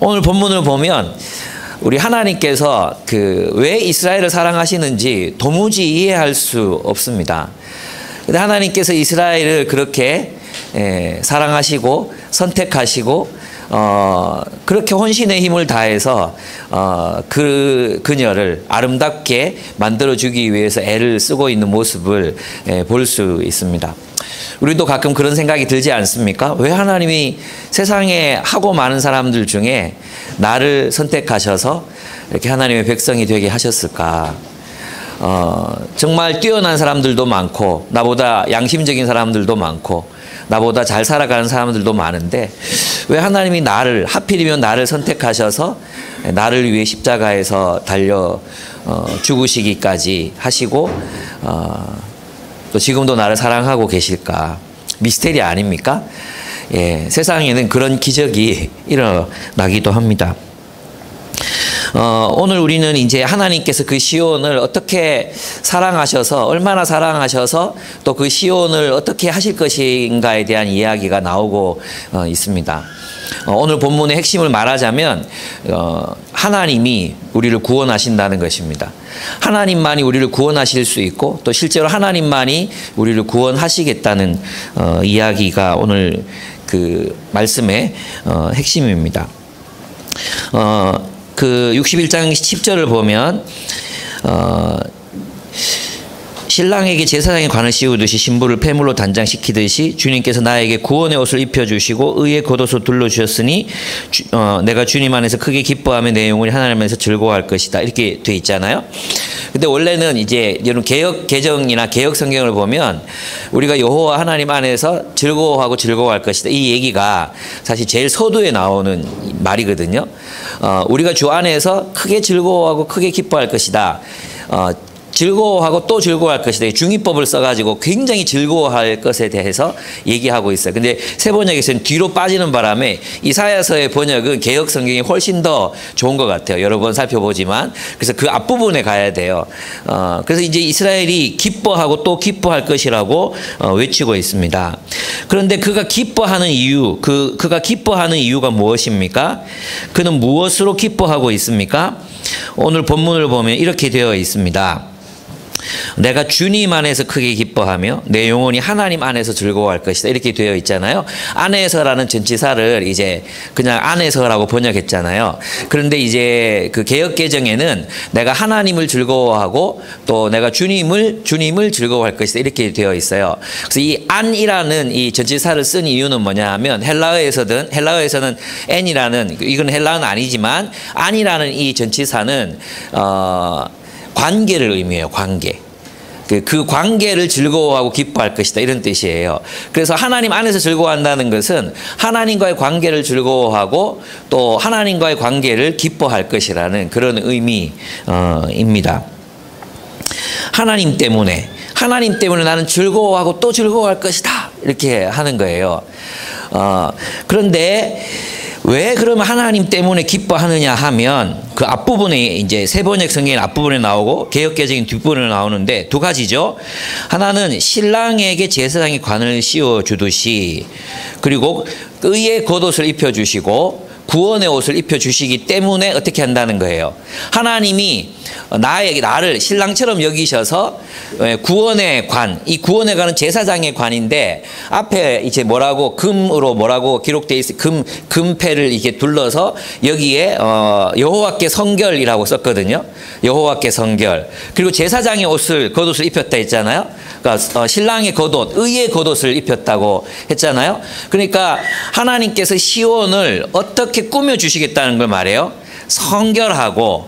오늘 본문을 보면 우리 하나님께서 왜 이스라엘을 사랑하시는지 도무지 이해할 수 없습니다. 근데 하나님께서 이스라엘을 그렇게 사랑하시고 선택하시고 그렇게 혼신의 힘을 다해서 그녀를 아름답게 만들어주기 위해서 애를 쓰고 있는 모습을 볼 수 있습니다. 우리도 가끔 그런 생각이 들지 않습니까? 왜 하나님이 세상에 하고 많은 사람들 중에 나를 선택하셔서 이렇게 하나님의 백성이 되게 하셨을까? 정말 뛰어난 사람들도 많고 나보다 양심적인 사람들도 많고 나보다 잘 살아가는 사람들도 많은데 왜 하나님이 하필이면 나를 선택하셔서 나를 위해 십자가에서 달려 죽으시기까지 하시고 또 지금도 나를 사랑하고 계실까? 미스테리 아닙니까? 예, 세상에는 그런 기적이 일어나기도 합니다. 오늘 우리는 이제 하나님께서 그 시온을 어떻게 사랑하셔서 얼마나 사랑하셔서 또 그 시온을 어떻게 하실 것인가에 대한 이야기가 나오고 있습니다. 오늘 본문의 핵심을 말하자면 하나님이 우리를 구원하신다는 것입니다. 하나님만이 우리를 구원하실 수 있고 또 실제로 하나님만이 우리를 구원하시겠다는 이야기가 오늘 그 말씀의 핵심입니다. 그 61장 10절을 보면 신랑에게 제사장의 관을 씌우듯이 신부를 폐물로 단장시키듯이 주님께서 나에게 구원의 옷을 입혀주시고 의의 겉옷을 둘러주셨으니 내가 주님 안에서 크게 기뻐하며 내 영혼이 하나님 안에서 즐거워할 것이다. 이렇게 돼 있잖아요. 근데 원래는 이제 이런 개역 개정이나 개역 성경을 보면 우리가 여호와 하나님 안에서 즐거워하고 즐거워할 것이다. 이 얘기가 사실 제일 서두에 나오는 말이거든요. 우리가 주 안에서 크게 즐거워하고 크게 기뻐할 것이다. 즐거워하고 또 즐거워할 것이다. 중의법을 써가지고 굉장히 즐거워할 것에 대해서 얘기하고 있어요. 근데 새 번역에서는 뒤로 빠지는 바람에 이사야서의 번역은 개역 성경이 훨씬 더 좋은 것 같아요. 여러 번 살펴보지만. 그래서 그 앞부분에 가야 돼요. 그래서 이제 이스라엘이 기뻐하고 또 기뻐할 것이라고 외치고 있습니다. 그런데 그가 기뻐하는 이유가 무엇입니까? 그는 무엇으로 기뻐하고 있습니까? 오늘 본문을 보면 이렇게 되어 있습니다. 내가 주님 안에서 크게 기뻐하며 내 영혼이 하나님 안에서 즐거워할 것이다. 이렇게 되어 있잖아요. 안에서라는 전치사를 이제 그냥 안에서라고 번역했잖아요. 그런데 이제 그 개역 개정에는 내가 하나님을 즐거워하고 또 내가 주님을 즐거워할 것이다. 이렇게 되어 있어요. 그래서 이 안이라는 이 전치사를 쓴 이유는 뭐냐 하면 헬라어에서는 n이라는, 이건 헬라어는 아니지만 안이라는 이 전치사는 관계를 의미해요. 관계. 그 관계를 즐거워하고 기뻐할 것이다. 이런 뜻이에요. 그래서 하나님 안에서 즐거워한다는 것은 하나님과의 관계를 즐거워하고 또 하나님과의 관계를 기뻐할 것이라는 그런 의미입니다. 하나님 때문에 나는 즐거워하고 또 즐거워할 것이다. 이렇게 하는 거예요. 그런데 왜 그러면 하나님 때문에 기뻐하느냐 하면 그 앞부분에 이제 새 번역 성경의 앞부분에 나오고 개역 개정인 뒷부분에 나오는데 두 가지죠. 하나는 신랑에게 제사장의 관을 씌워 주듯이, 그리고 의의 겉옷을 입혀 주시고 구원의 옷을 입혀 주시기 때문에 어떻게 한다는 거예요. 하나님이 나를 신랑처럼 여기셔서 구원의 관, 이 구원의 관은 제사장의 관인데 앞에 이제 금으로 기록되어 있어요. 금패를 이렇게 둘러서 여기에 여호와께 성결이라고 썼거든요. 여호와께 성결. 그리고 제사장의 겉옷을 입혔다 했잖아요. 그러니까 신랑의 겉옷, 의의 겉옷을 입혔다고 했잖아요. 그러니까 하나님께서 시온을 어떻게 꾸며 주시겠다는 걸 말해요. 성결하고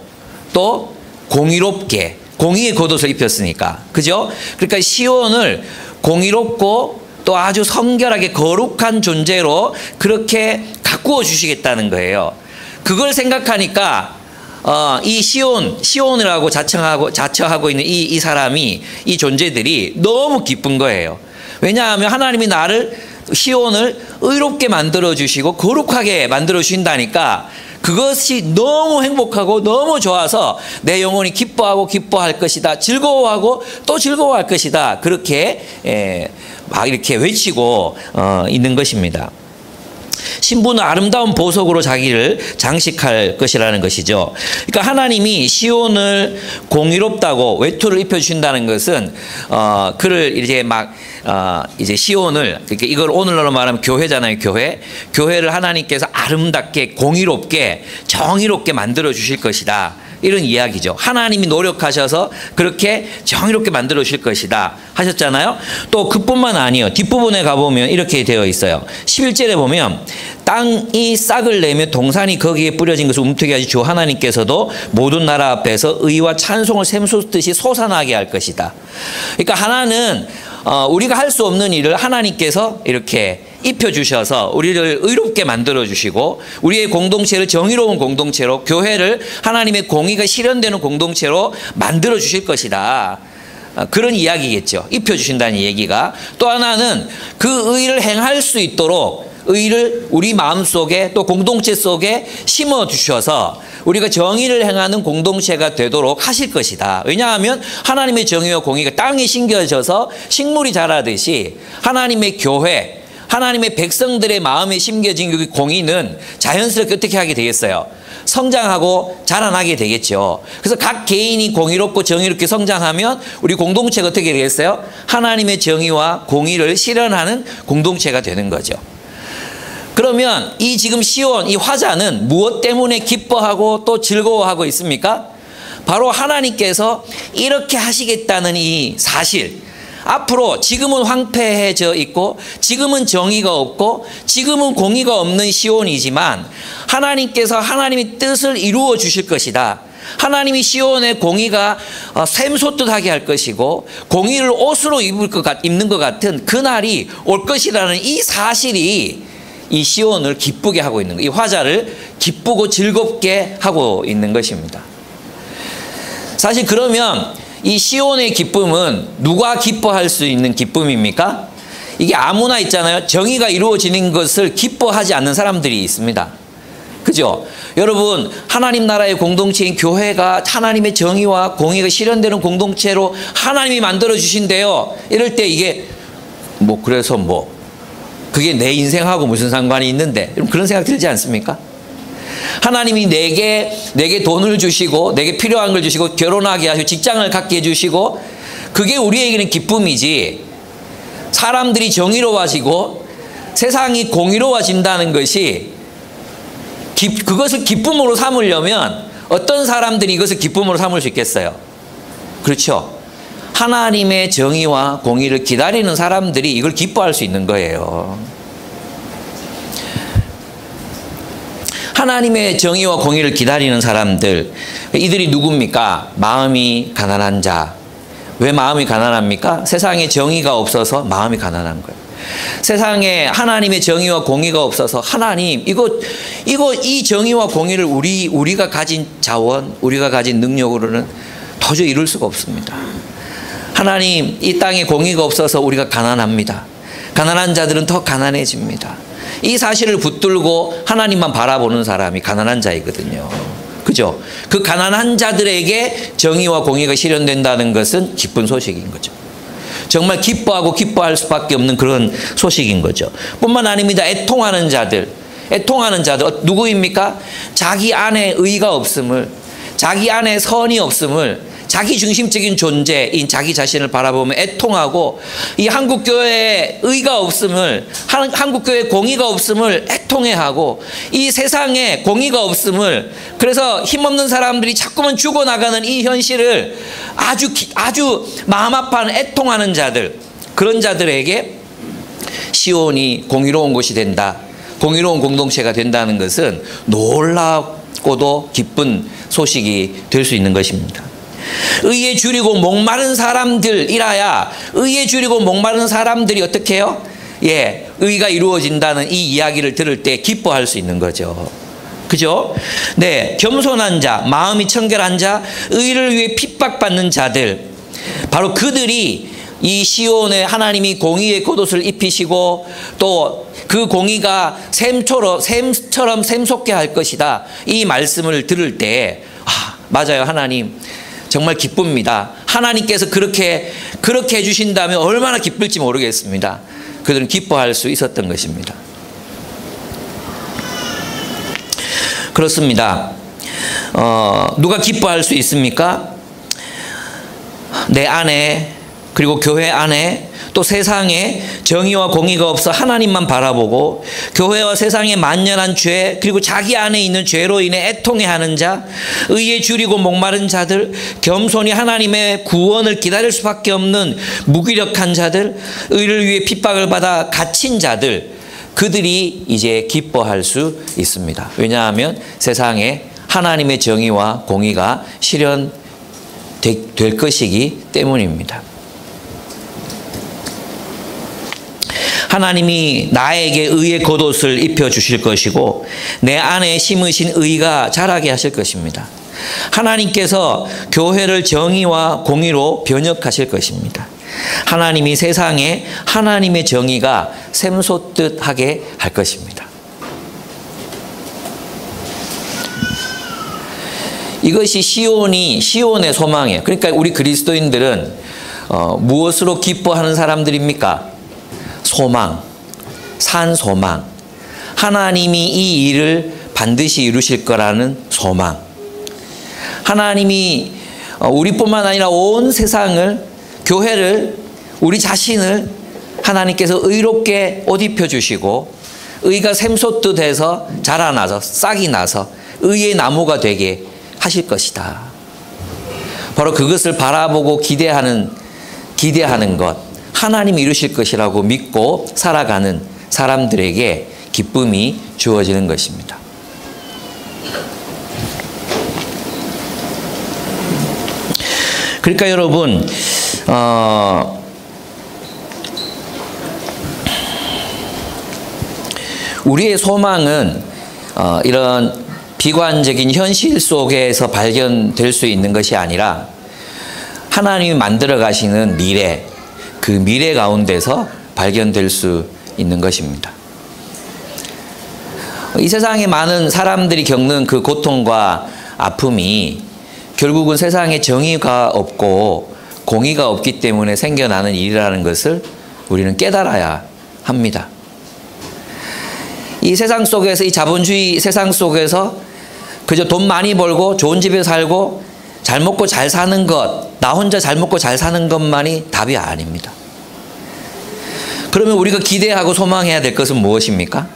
또 공의롭게, 공의의 겉옷을 입혔으니까. 그죠? 그러니까 시온을 공의롭고 또 아주 성결하게 거룩한 존재로 그렇게 가꾸어 주시겠다는 거예요. 그걸 생각하니까 이 시온이라고 자처하고 있는 이 사람이, 이 존재들이 너무 기쁜 거예요. 왜냐하면 하나님이 시온을 의롭게 만들어 주시고 거룩하게 만들어 주신다니까 그것이 너무 행복하고 너무 좋아서 내 영혼이 기뻐할 것이다. 즐거워하고 또 즐거워할 것이다. 그렇게 막 이렇게 외치고 있는 것입니다. 신부는 아름다운 보석으로 자기를 장식할 것이라는 것이죠. 그러니까 하나님이 시온을 공의롭다고 외투를 입혀주신다는 것은 그를 이제 이제 시온을, 그러니까 이걸 오늘날로 말하면 교회잖아요. 교회를 하나님께서 아름답게 공의롭게 정의롭게 만들어 주실 것이다, 이런 이야기죠. 하나님이 노력하셔서 그렇게 정의롭게 만들어 주실 것이다 하셨잖아요. 또 그뿐만 아니에요. 뒷부분에 가보면 이렇게 되어 있어요. 11절에 보면 땅이 싹을 내며 동산이 거기에 뿌려진 것을 움트게 하시 주 하나님께서도 모든 나라 앞에서 의와 찬송을 샘솟듯이 솟아나게 할 것이다. 그러니까 하나는 우리가 할 수 없는 일을 하나님께서 이렇게 입혀주셔서 우리를 의롭게 만들어주시고 우리의 공동체를 정의로운 공동체로, 교회를 하나님의 공의가 실현되는 공동체로 만들어주실 것이다. 그런 이야기겠죠. 입혀주신다는 얘기가. 또 하나는 그 의를 행할 수 있도록 의를 우리 마음속에 또 공동체 속에 심어주셔서 우리가 정의를 행하는 공동체가 되도록 하실 것이다. 왜냐하면 하나님의 정의와 공의가 땅에 심겨져서 식물이 자라듯이 하나님의 교회, 하나님의 백성들의 마음에 심겨진 그 공의는 자연스럽게 어떻게 하게 되겠어요? 성장하고 자라나게 되겠죠. 그래서 각 개인이 공의롭고 정의롭게 성장하면 우리 공동체가 어떻게 되겠어요? 하나님의 정의와 공의를 실현하는 공동체가 되는 거죠. 그러면 이 지금 시온, 이 화자는 무엇 때문에 기뻐하고 또 즐거워하고 있습니까? 바로 하나님께서 이렇게 하시겠다는 이 사실, 앞으로 지금은 황폐해져 있고 지금은 정의가 없고 지금은 공의가 없는 시온이지만 하나님께서 하나님의 뜻을 이루어 주실 것이다. 하나님이 시온의 공의가 샘솟듯하게 할 것이고 공의를 옷으로 입는 것 같은 그날이 올 것이라는 이 사실이 이 시온을 기쁘게 하고 있는 거예요. 이 화자를 기쁘고 즐겁게 하고 있는 것입니다. 사실 그러면 이 시온의 기쁨은 누가 기뻐할 수 있는 기쁨입니까? 이게 아무나 있잖아요. 정의가 이루어지는 것을 기뻐하지 않는 사람들이 있습니다. 그죠? 여러분, 하나님 나라의 공동체인 교회가 하나님의 정의와 공의가 실현되는 공동체로 하나님이 만들어 주신대요. 이럴 때 이게 그래서 그게 내 인생하고 무슨 상관이 있는데, 그런 생각 들지 않습니까? 하나님이 내게 돈을 주시고 내게 필요한 걸 주시고 결혼하게 하시고 직장을 갖게 해주시고 그게 우리에게는 기쁨이지, 사람들이 정의로워지고 세상이 공의로워진다는 것이 그것을 기쁨으로 삼으려면 어떤 사람들이 이것을 기쁨으로 삼을 수 있겠어요? 그렇죠. 하나님의 정의와 공의를 기다리는 사람들이 이걸 기뻐할 수 있는 거예요. 하나님의 정의와 공의를 기다리는 사람들, 이들이 누굽니까? 마음이 가난한 자. 왜 마음이 가난합니까? 세상에 정의가 없어서 마음이 가난한 거예요. 세상에 하나님의 정의와 공의가 없어서 하나님 이 정의와 공의를 우리가 가진 자원, 우리가 가진 능력으로는 도저히 이룰 수가 없습니다. 하나님, 이 땅에 공의가 없어서 우리가 가난합니다. 가난한 자들은 더 가난해집니다. 이 사실을 붙들고 하나님만 바라보는 사람이 가난한 자이거든요. 그죠? 그 가난한 자들에게 정의와 공의가 실현된다는 것은 기쁜 소식인 거죠. 정말 기뻐하고 기뻐할 수밖에 없는 그런 소식인 거죠. 뿐만 아닙니다. 애통하는 자들 누구입니까? 자기 안에 의가 없음을, 자기 안에 선이 없음을, 자기 중심적인 존재인 자기 자신을 바라보면 애통하고, 이 한국교회에 의가 없음을, 한국교회에 공의가 없음을 애통해하고, 이 세상에 공의가 없음을, 그래서 힘없는 사람들이 자꾸만 죽어나가는 이 현실을 아주 마음 아파하는 애통하는 자들, 그런 자들에게 시온이 공의로운 곳이 된다, 공의로운 공동체가 된다는 것은 놀랍고도 기쁜 소식이 될 수 있는 것입니다. 의에 줄이고 목마른 사람들이라야, 의에 줄이고 목마른 사람들이 어떻게 해요? 의가 이루어진다는 이 이야기를 들을 때 기뻐할 수 있는 거죠. 그죠? 네, 겸손한 자, 마음이 청결한 자, 의를 위해 핍박받는 자들, 바로 그들이 이 시온에 하나님이 공의의 겉옷을 입히시고 또 그 공의가 샘처럼 샘솟게 할 것이다, 이 말씀을 들을 때 맞아요, 하나님 정말 기쁩니다. 하나님께서 그렇게 해주신다면 얼마나 기쁠지 모르겠습니다. 그들은 기뻐할 수 있었던 것입니다. 그렇습니다. 누가 기뻐할 수 있습니까? 내 안에, 그리고 교회 안에, 또 세상에 정의와 공의가 없어 하나님만 바라보고 교회와 세상의 만연한 죄, 그리고 자기 안에 있는 죄로 인해 애통해하는 자, 의에 줄이고 목마른 자들, 겸손히 하나님의 구원을 기다릴 수밖에 없는 무기력한 자들, 의를 위해 핍박을 받아 갇힌 자들, 그들이 이제 기뻐할 수 있습니다. 왜냐하면 세상에 하나님의 정의와 공의가 실현될 것이기 때문입니다. 하나님이 나에게 의의 겉옷을 입혀주실 것이고 내 안에 심으신 의가 자라게 하실 것입니다. 하나님께서 교회를 정의와 공의로 변혁하실 것입니다. 하나님이 세상에 하나님의 정의가 샘솟듯 하게 할 것입니다. 이것이 시온의 소망이에요. 그러니까 우리 그리스도인들은 무엇으로 기뻐하는 사람들입니까? 소망, 산 소망. 하나님이 이 일을 반드시 이루실 거라는 소망. 하나님이 우리뿐만 아니라 온 세상을, 교회를, 우리 자신을 하나님께서 의롭게 옷 입혀주시고 의가 샘솟듯 해서 자라나서 싹이 나서 의의 나무가 되게 하실 것이다. 바로 그것을 바라보고 기대하는 것, 하나님이 이루실 것이라고 믿고 살아가는 사람들에게 기쁨이 주어지는 것입니다. 그러니까 여러분, 우리의 소망은 이런 비관적인 현실 속에서 발견될 수 있는 것이 아니라 하나님이 만들어 가시는 미래, 그 미래 가운데서 발견될 수 있는 것입니다. 이 세상에 많은 사람들이 겪는 그 고통과 아픔이 결국은 세상에 정의가 없고 공의가 없기 때문에 생겨나는 일이라는 것을 우리는 깨달아야 합니다. 이 세상 속에서, 이 자본주의 세상 속에서 그저 돈 많이 벌고 좋은 집에 살고 잘 먹고 잘 사는 것, 나 혼자 잘 먹고 잘 사는 것만이 답이 아닙니다. 그러면 우리가 기대하고 소망해야 될 것은 무엇입니까?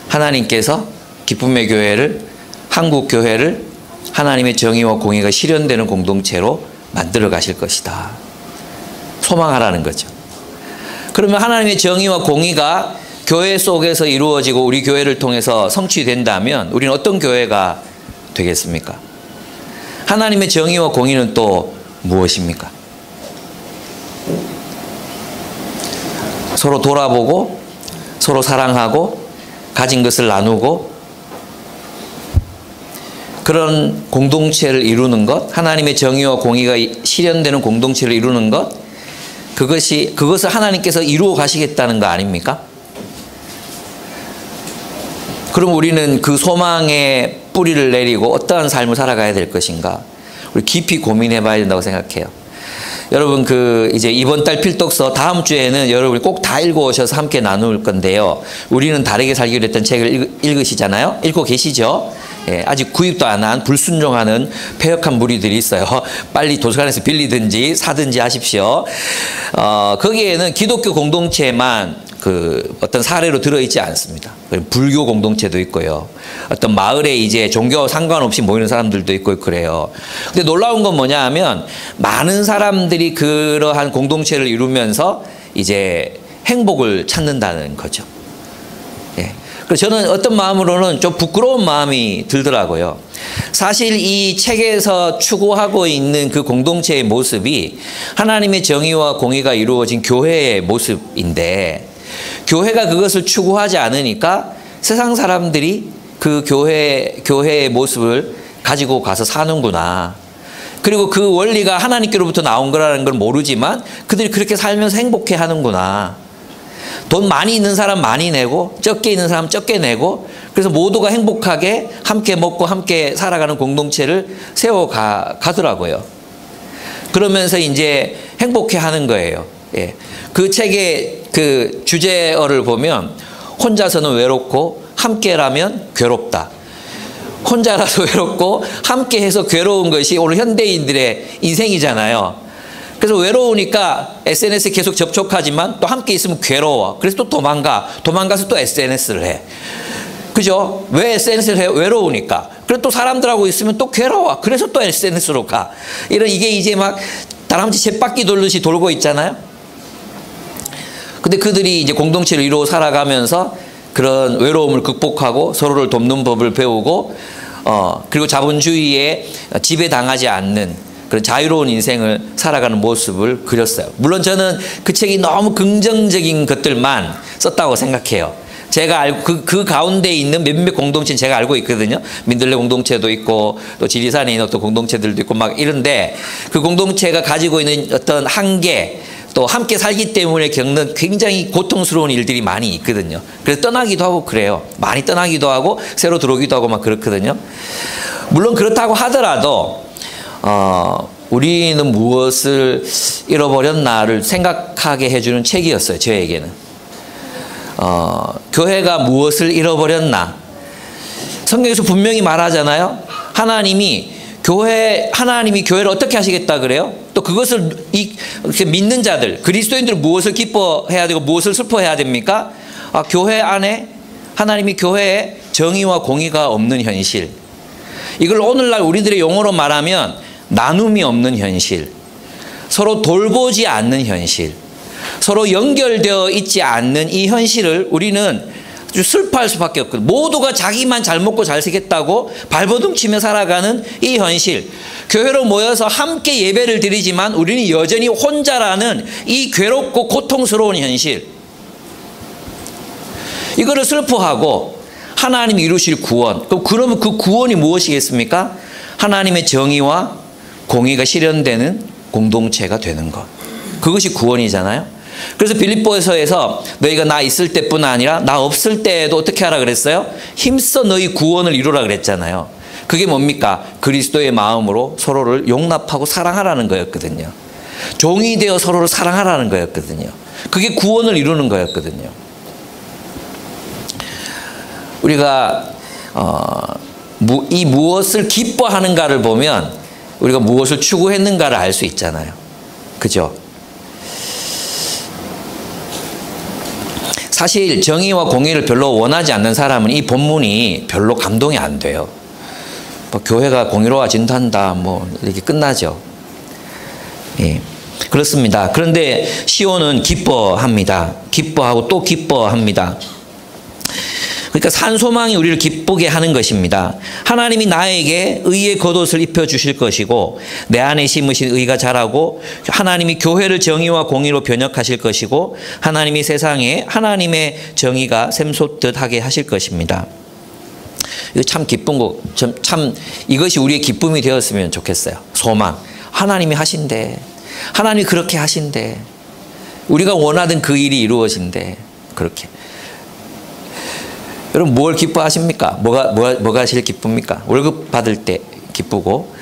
하나님께서 기쁨의 교회를, 한국 교회를 하나님의 정의와 공의가 실현되는 공동체로 만들어 가실 것이다. 소망하라는 거죠. 그러면 하나님의 정의와 공의가 교회 속에서 이루어지고 우리 교회를 통해서 성취된다면 우리는 어떤 교회가 되겠습니까? 하나님의 정의와 공의는 또 무엇입니까? 서로 돌아보고 서로 사랑하고 가진 것을 나누고 그런 공동체를 이루는 것, 하나님의 정의와 공의가 실현되는 공동체를 이루는 것, 그것을 하나님께서 이루어 가시겠다는 거 아닙니까? 그럼 우리는 그 소망에 뿌리를 내리고 어떠한 삶을 살아가야 될 것인가? 우리 깊이 고민해 봐야 된다고 생각해요. 여러분, 이제 이번 달 필독서 다음 주에는 여러분이 꼭 다 읽어 오셔서 함께 나눌 건데요. 우리는 다르게 살기로 했던 책을 읽으시잖아요. 읽고 계시죠? 예, 아직 구입도 안 한 불순종하는 패역한 무리들이 있어요. 빨리 도서관에서 빌리든지 사든지 하십시오. 거기에는 기독교 공동체만 어떤 사례로 들어있지 않습니다. 불교 공동체도 있고요. 어떤 마을에 이제 종교 상관없이 모이는 사람들도 있고 그래요. 근데 놀라운 건 뭐냐 하면 많은 사람들이 그러한 공동체를 이루면서 이제 행복을 찾는다는 거죠. 예. 그래서 저는 어떤 마음으로는 좀 부끄러운 마음이 들더라고요. 사실 이 책에서 추구하고 있는 그 공동체의 모습이 하나님의 정의와 공의가 이루어진 교회의 모습인데 교회가 그것을 추구하지 않으니까 세상 사람들이 그 교회의 모습을 가지고 가서 사는구나. 그리고 그 원리가 하나님께로부터 나온 거라는 걸 모르지만 그들이 그렇게 살면서 행복해 하는구나. 돈 많이 있는 사람 많이 내고 적게 있는 사람 적게 내고 그래서 모두가 행복하게 함께 먹고 함께 살아가는 공동체를 세워가더라고요. 그러면서 이제 행복해 하는 거예요. 예. 그 책의 그 주제어를 보면 혼자서는 외롭고 함께라면 괴롭다. 혼자라도 외롭고 함께해서 괴로운 것이 오늘 현대인들의 인생이잖아요. 그래서 외로우니까 SNS에 계속 접촉하지만 또 함께 있으면 괴로워. 그래서 또 도망가서 또 SNS를 해. 그죠? 왜 SNS를 해요? 외로우니까. 그리고 또 사람들하고 있으면 또 괴로워. 그래서 또 SNS로 가. 이게 이제 막 다람쥐 쳇바퀴 돌듯이 돌고 있잖아요. 근데 그들이 이제 공동체를 이루어 살아가면서 그런 외로움을 극복하고 서로를 돕는 법을 배우고, 그리고 자본주의에 지배당하지 않는 그런 자유로운 인생을 살아가는 모습을 그렸어요. 물론 저는 그 책이 너무 긍정적인 것들만 썼다고 생각해요. 제가 알고 그 가운데 있는 몇몇 공동체는 제가 알고 있거든요. 민들레 공동체도 있고 또 지리산에 있는 어떤 공동체들도 있고 막 이런데, 그 공동체가 가지고 있는 어떤 한계, 또 함께 살기 때문에 겪는 굉장히 고통스러운 일들이 많이 있거든요. 그래서 떠나기도 하고 그래요. 많이 떠나기도 하고 새로 들어오기도 하고 막 그렇거든요. 물론 그렇다고 하더라도 우리는 무엇을 잃어버렸나를 생각하게 해주는 책이었어요. 저에게는. 교회가 무엇을 잃어버렸나. 성경에서 분명히 말하잖아요. 하나님이 교회를 어떻게 하시겠다 그래요? 또 그것을 믿는 자들, 그리스도인들은 무엇을 기뻐해야 되고 무엇을 슬퍼해야 됩니까? 교회 안에 하나님이 교회에 정의와 공의가 없는 현실. 이걸 오늘날 우리들의 용어로 말하면 나눔이 없는 현실, 서로 돌보지 않는 현실, 서로 연결되어 있지 않는 이 현실을 우리는 아주 슬퍼할 수밖에 없거든요. 모두가 자기만 잘 먹고 잘 살겠다고 발버둥치며 살아가는 이 현실. 교회로 모여서 함께 예배를 드리지만 우리는 여전히 혼자라는 이 괴롭고 고통스러운 현실. 이거를 슬퍼하고 하나님이 이루실 구원. 그러면 그 구원이 무엇이겠습니까? 하나님의 정의와 공의가 실현되는 공동체가 되는 것. 그것이 구원이잖아요. 그래서 빌립보서에서 너희가 나 있을 때뿐 아니라 나 없을 때에도 어떻게 하라 그랬어요? 힘써 너희 구원을 이루라 그랬잖아요. 그게 뭡니까? 그리스도의 마음으로 서로를 용납하고 사랑하라는 거였거든요. 종이 되어 서로를 사랑하라는 거였거든요. 그게 구원을 이루는 거였거든요. 우리가 이 무엇을 기뻐하는가를 보면 우리가 무엇을 추구했는가를 알 수 있잖아요. 그죠? 사실 정의와 공의를 별로 원하지 않는 사람은 이 본문이 별로 감동이 안 돼요. 뭐 교회가 공의로워진단다 뭐 이렇게 끝나죠. 예, 그렇습니다. 그런데 시온은 기뻐합니다. 기뻐하고 또 기뻐합니다. 그러니까 산소망이 우리를 기쁘게 하는 것입니다. 하나님이 나에게 의의 겉옷을 입혀주실 것이고 내 안에 심으신 의가 자라고 하나님이 교회를 정의와 공의로 변혁하실 것이고 하나님이 세상에 하나님의 정의가 샘솟듯 하게 하실 것입니다. 이거 참 기쁜 거, 참 이것이 우리의 기쁨이 되었으면 좋겠어요. 소망. 하나님이 하신대. 하나님이 그렇게 하신대. 우리가 원하던 그 일이 이루어진대. 그렇게. 여러분 뭘 기뻐하십니까? 뭐가 제일 기쁩니까? 월급 받을 때 기쁘고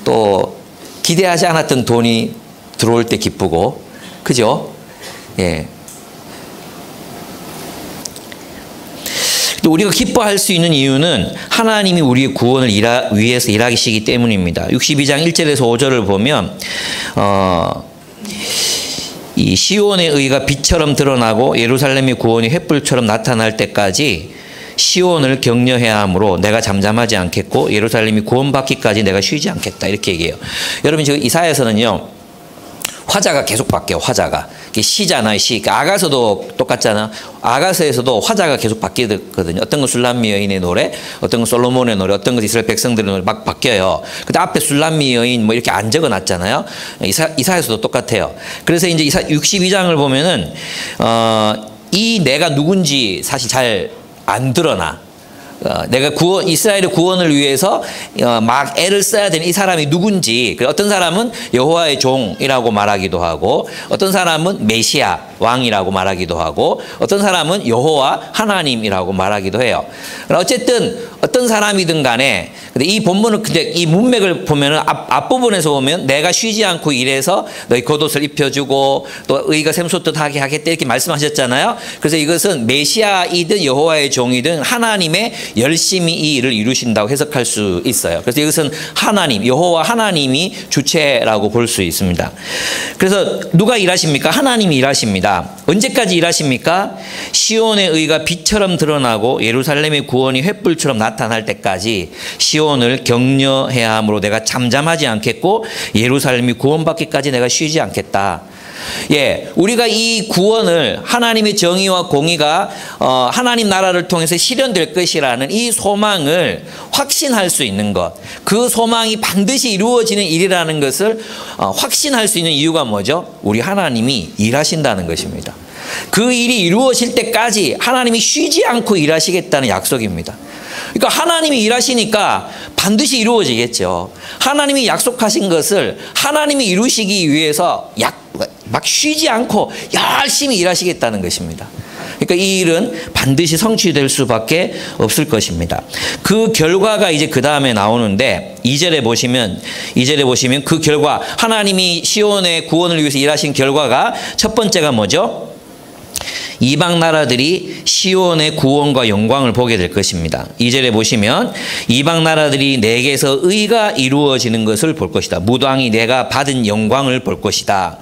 또 기대하지 않았던 돈이 들어올 때 기쁘고 그죠? 예. 또 우리가 기뻐할 수 있는 이유는 하나님이 우리의 구원을 위해서 일하시기 때문입니다. 62장 1절에서 5절을 보면 이 시온의 의가 빛처럼 드러나고 예루살렘의 구원이 횃불처럼 나타날 때까지 시온을 격려해야 하므로 내가 잠잠하지 않겠고 예루살렘이 구원받기까지 내가 쉬지 않겠다 이렇게 얘기해요. 여러분 지금 이사야서는요 화자가 계속 바뀌어요. 화자가 시잖아요. 시. 아가서도 똑같잖아. 아가서에서도 화자가 계속 바뀌거든요. 어떤 건 술람미 여인의 노래, 어떤 건 솔로몬의 노래, 어떤 건 이스라엘 백성들의 노래 막 바뀌어요. 근데 앞에 술람미 여인 뭐 이렇게 안 적어놨잖아요. 이사야서도 똑같아요. 그래서 이제 62장을 보면은 이 내가 누군지 사실 잘 안 드러나. 내가 이스라엘의 구원을 위해서 막 애를 써야 되는 이 사람이 누군지. 어떤 사람은 여호와의 종이라고 말하기도 하고 어떤 사람은 메시아 왕이라고 말하기도 하고 어떤 사람은 여호와 하나님이라고 말하기도 해요. 어쨌든 어떤 사람이든 간에 근데 이 본문을 근데 이 문맥을 보면은 앞부분에서 보면 내가 쉬지 않고 일해서 너희 겉옷을 입혀주고 또 의가 샘솟듯하게 하겠다 이렇게 말씀하셨잖아요. 그래서 이것은 메시아이든 여호와의 종이든 하나님의 열심히 이 일을 이루신다고 해석할 수 있어요. 그래서 이것은 하나님 여호와 하나님이 주체라고 볼 수 있습니다. 그래서 누가 일하십니까? 하나님이 일하십니다. 언제까지 일하십니까? 시온의 의가 빛처럼 드러나고 예루살렘의 구원이 횃불처럼 나타날 때까지 시온을 격려해야 하므로 내가 잠잠하지 않겠고 예루살렘이 구원받기까지 내가 쉬지 않겠다. 예, 우리가 이 구원을 하나님의 정의와 공의가 하나님 나라를 통해서 실현될 것이라는 이 소망을 확신할 수 있는 것, 그 소망이 반드시 이루어지는 일이라는 것을 확신할 수 있는 이유가 뭐죠? 우리 하나님이 일하신다는 것입니다. 그 일이 이루어질 때까지 하나님이 쉬지 않고 일하시겠다는 약속입니다. 그러니까 하나님이 일하시니까 반드시 이루어지겠죠. 하나님이 약속하신 것을 하나님이 이루시기 위해서 막 쉬지 않고 열심히 일하시겠다는 것입니다. 그러니까 이 일은 반드시 성취될 수밖에 없을 것입니다. 그 결과가 이제 그 다음에 나오는데 2절에 보시면 그 결과 하나님이 시온의 구원을 위해서 일하신 결과가 첫 번째가 뭐죠? 이방 나라들이 시온의 구원과 영광을 보게 될 것입니다. 2절에 보시면 이방 나라들이 내게서 의가 이루어지는 것을 볼 것이다. 무당이 내가 받은 영광을 볼 것이다.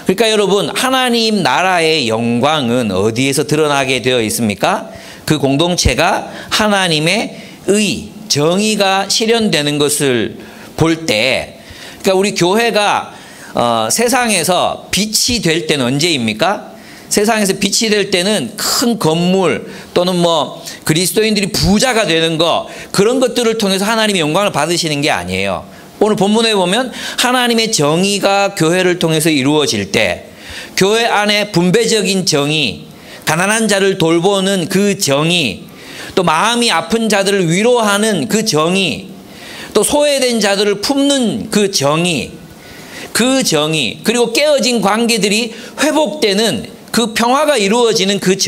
그러니까 여러분 하나님 나라의 영광은 어디에서 드러나게 되어 있습니까? 그 공동체가 하나님의 의, 정의가 실현되는 것을 볼 때 그러니까 우리 교회가 세상에서 빛이 될 때는 언제입니까? 세상에서 빛이 될 때는 큰 건물 또는 뭐 그리스도인들이 부자가 되는 것 그런 것들을 통해서 하나님의 영광을 받으시는 게 아니에요. 오늘 본문에 보면 하나님의 정의가 교회를 통해서 이루어질 때 교회 안에 분배적인 정의, 가난한 자를 돌보는 그 정의, 또 마음이 아픈 자들을 위로하는 그 정의, 또 소외된 자들을 품는 그 정의, 그리고 깨어진 관계들이 회복되는 그 평화가 이루어지는 그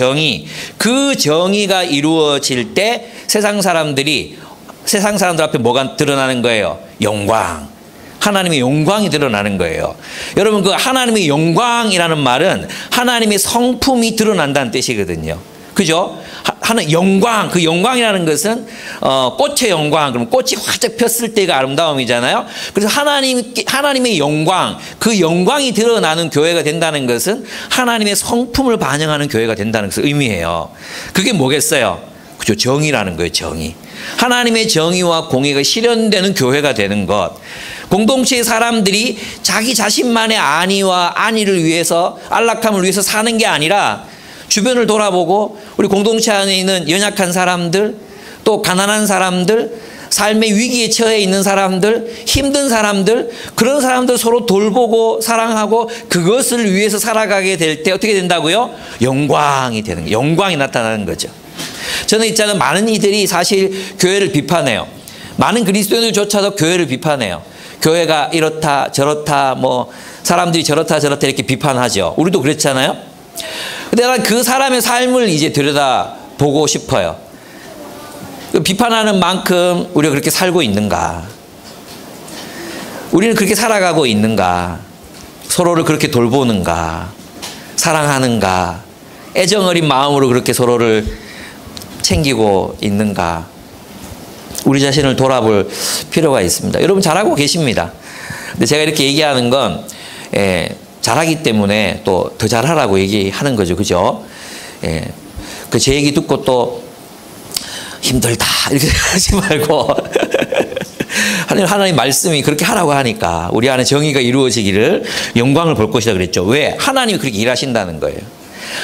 정의가 이루어질 때 세상 사람들 앞에 뭐가 드러나는 거예요? 영광. 하나님의 영광이 드러나는 거예요. 여러분 그 하나님의 영광이라는 말은 하나님의 성품이 드러난다는 뜻이거든요. 그죠? 하는 영광, 그 영광이라는 것은 꽃의 영광, 그럼 꽃이 활짝 폈을 때가 아름다움이잖아요. 그래서 하나님의 영광, 그 영광이 드러나는 교회가 된다는 것은 하나님의 성품을 반영하는 교회가 된다는 것을 의미해요. 그게 뭐겠어요? 그죠? 정의라는 거예요, 정의. 하나님의 정의와 공의가 실현되는 교회가 되는 것. 공동체의 사람들이 자기 자신만의 안위를 위해서, 안락함을 위해서 사는 게 아니라 주변을 돌아보고 우리 공동체 안에 있는 연약한 사람들, 또 가난한 사람들, 삶의 위기에 처해 있는 사람들, 힘든 사람들, 그런 사람들 서로 돌보고 사랑하고 그것을 위해서 살아가게 될 때 어떻게 된다고요? 영광이 되는 거예요. 영광이 나타나는 거죠. 저는 있잖아요. 많은 이들이 사실 교회를 비판해요. 많은 그리스도인들조차도 교회를 비판해요. 교회가 이렇다 저렇다 뭐 사람들이 저렇다 이렇게 비판하죠. 우리도 그랬잖아요. 근데 난 그 사람의 삶을 이제 들여다보고 싶어요. 비판하는 만큼 우리가 그렇게 살고 있는가? 우리는 그렇게 살아가고 있는가? 서로를 그렇게 돌보는가? 사랑하는가? 애정어린 마음으로 그렇게 서로를 챙기고 있는가? 우리 자신을 돌아볼 필요가 있습니다. 여러분 잘하고 계십니다. 근데 제가 이렇게 얘기하는 건 잘하기 때문에 또 더 잘하라고 얘기하는 거죠. 그죠? 그 제 얘기 듣고 또 힘들다 이렇게 하지 말고 하나님 말씀이 그렇게 하라고 하니까 우리 안에 정의가 이루어지기를 영광을 볼 것이다 그랬죠. 왜? 하나님이 그렇게 일하신다는 거예요.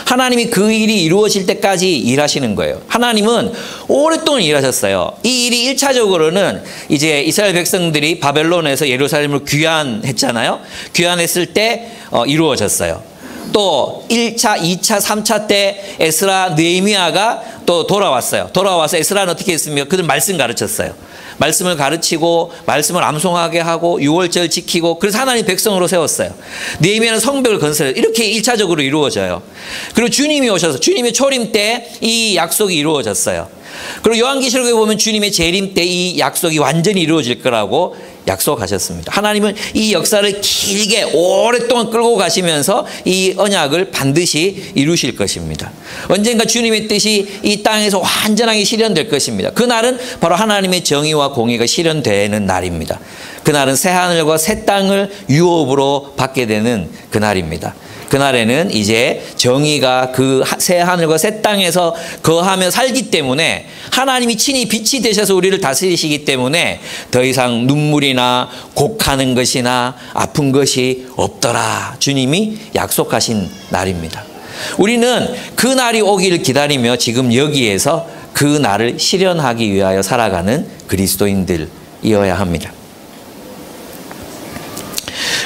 하나님이 그 일이 이루어질 때까지 일하시는 거예요. 하나님은 오랫동안 일하셨어요. 이 일이 1차적으로는 이제 이스라엘 백성들이 바벨론에서 예루살렘을 귀환했잖아요. 귀환했을 때 이루어졌어요. 또 1차, 2차, 3차 때 에스라, 느헤미야가 또 돌아왔어요. 돌아와서 에스라는 어떻게 했습니까? 그들 말씀 가르쳤어요. 말씀을 가르치고 말씀을 암송하게 하고 유월절 지키고 그래서 하나님 백성으로 세웠어요. 느헤미야는 성벽을 건설해요. 이렇게 1차적으로 이루어져요. 그리고 주님이 오셔서 주님의 초림 때 이 약속이 이루어졌어요. 그리고 요한계시록에 보면 주님의 재림 때 이 약속이 완전히 이루어질 거라고 약속하셨습니다. 하나님은 이 역사를 길게 오랫동안 끌고 가시면서 이 언약을 반드시 이루실 것입니다. 언젠가 주님의 뜻이 이 땅에서 완전하게 실현될 것입니다. 그날은 바로 하나님의 정의와 공의가 실현되는 날입니다. 그날은 새하늘과 새 땅을 유업으로 받게 되는 그날입니다. 그날에는 이제 정의가 그 새 하늘과 새 땅에서 거하며 살기 때문에 하나님이 친히 빛이 되셔서 우리를 다스리시기 때문에 더 이상 눈물이나 곡하는 것이나 아픈 것이 없더라. 주님이 약속하신 날입니다. 우리는 그 날이 오기를 기다리며 지금 여기에서 그 날을 실현하기 위하여 살아가는 그리스도인들이어야 합니다.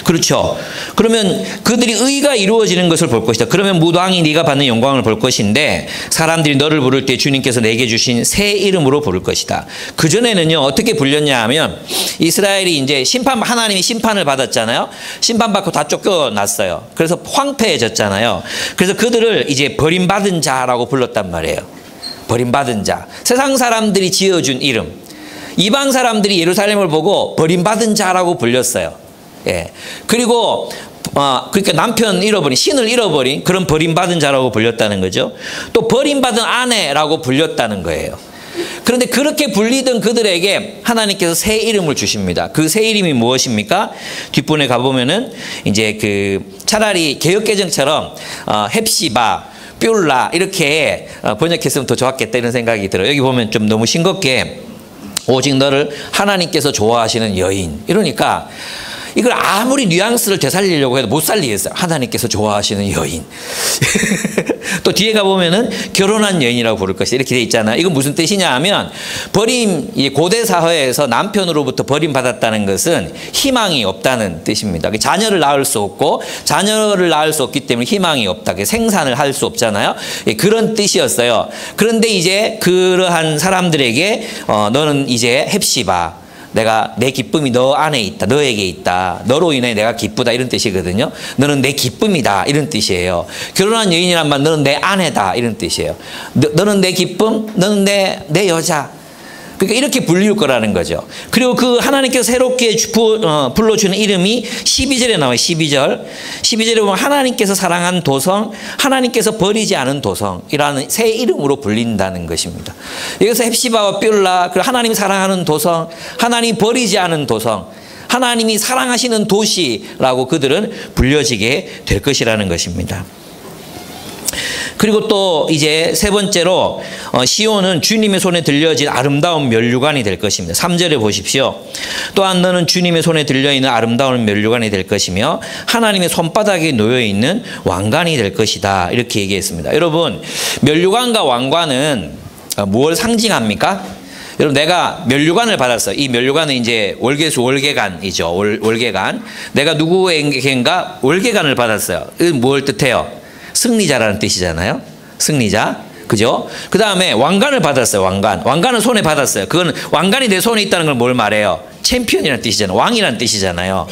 그렇죠. 그러면 그들이 의가 이루어지는 것을 볼 것이다. 그러면 무당이 네가 받는 영광을 볼 것인데 사람들이 너를 부를 때 주님께서 내게 주신 새 이름으로 부를 것이다. 그전에는요 어떻게 불렸냐 하면 이스라엘이 이제 하나님이 심판을 받았잖아요. 심판받고 다 쫓겨났어요. 그래서 황폐해졌잖아요. 그래서 그들을 이제 버림받은 자라고 불렀단 말이에요. 버림받은 자. 세상 사람들이 지어준 이름. 이방 사람들이 예루살렘을 보고 버림받은 자라고 불렸어요. 예. 그리고 그러니까 남편 잃어버린 신을 잃어버린 그런 버림받은 자라고 불렸다는 거죠. 또 버림받은 아내라고 불렸다는 거예요. 그런데 그렇게 불리던 그들에게 하나님께서 새 이름을 주십니다. 그 새 이름이 무엇입니까? 뒷부분에 가보면은 이제 그 차라리 개역개정처럼 헵시바, 뷸라 이렇게 번역했으면 더 좋았겠다 이런 생각이 들어요. 여기 보면 좀 너무 싱겁게 오직 너를 하나님께서 좋아하시는 여인 이러니까 이걸 아무리 뉘앙스를 되살리려고 해도 못 살리겠어요. 하나님께서 좋아하시는 여인. 또 뒤에 가보면은 결혼한 여인이라고 부를 것이다. 이렇게 돼 있잖아요. 이건 무슨 뜻이냐 하면 고대 사회에서 남편으로부터 버림받았다는 것은 희망이 없다는 뜻입니다. 자녀를 낳을 수 없고 자녀를 낳을 수 없기 때문에 희망이 없다. 생산을 할 수 없잖아요. 그런 뜻이었어요. 그런데 이제 그러한 사람들에게 너는 이제 헵시바. 내가 내 기쁨이 너 안에 있다. 너에게 있다. 너로 인해 내가 기쁘다. 이런 뜻이거든요. 너는 내 기쁨이다. 이런 뜻이에요. 결혼한 여인이란 말 너는 내 아내다. 이런 뜻이에요. 너는 내 기쁨. 너는 내 여자. 그러니까 이렇게 불릴 거라는 거죠. 그리고 그 하나님께서 새롭게 불러주는 이름이 12절에 나와요. 12절. 12절에 보면 하나님께서 사랑한 도성, 하나님께서 버리지 않은 도성이라는 새 이름으로 불린다는 것입니다. 여기서 헵시바와 뷸라, 그리고 하나님이 사랑하는 도성, 하나님이 버리지 않은 도성, 하나님이 사랑하시는 도시라고 그들은 불려지게 될 것이라는 것입니다. 그리고 또 이제 세 번째로 시온은 주님의 손에 들려진 아름다운 면류관이 될 것입니다. 3절에 보십시오. 또한 너는 주님의 손에 들려있는 아름다운 면류관이 될 것이며 하나님의 손바닥에 놓여있는 왕관이 될 것이다. 이렇게 얘기했습니다. 여러분 면류관과 왕관은 무엇을 상징합니까? 여러분 내가 면류관을 받았어요. 이 면류관은 이제 월계수 월계관이죠. 월계관. 내가 누구에게인가 월계관을 받았어요. 이건 뭘 뜻해요? 승리자라는 뜻이잖아요. 승리자. 그죠? 그 다음에 왕관을 받았어요. 왕관을 손에 받았어요. 그건 왕관이 내 손에 있다는 걸 뭘 말해요? 챔피언이라는 뜻이잖아요. 왕이라는 뜻이잖아요.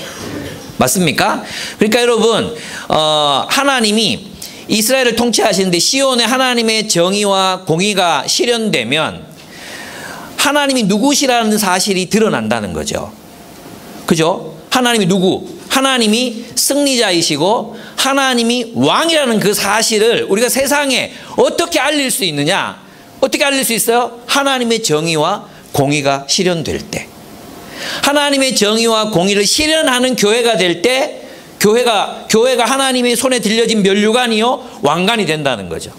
맞습니까? 그러니까 여러분 하나님이 이스라엘을 통치하시는데 시온에 하나님의 정의와 공의가 실현되면 하나님이 누구시라는 사실이 드러난다는 거죠. 그죠? 하나님이 누구? 하나님이 승리자이시고 하나님이 왕이라는 그 사실을 우리가 세상에 어떻게 알릴 수 있느냐? 어떻게 알릴 수 있어요? 하나님의 정의와 공의가 실현될 때. 하나님의 정의와 공의를 실현하는 교회가 될 때 교회가 하나님의 손에 들려진 면류관이요 왕관이 된다는 거죠.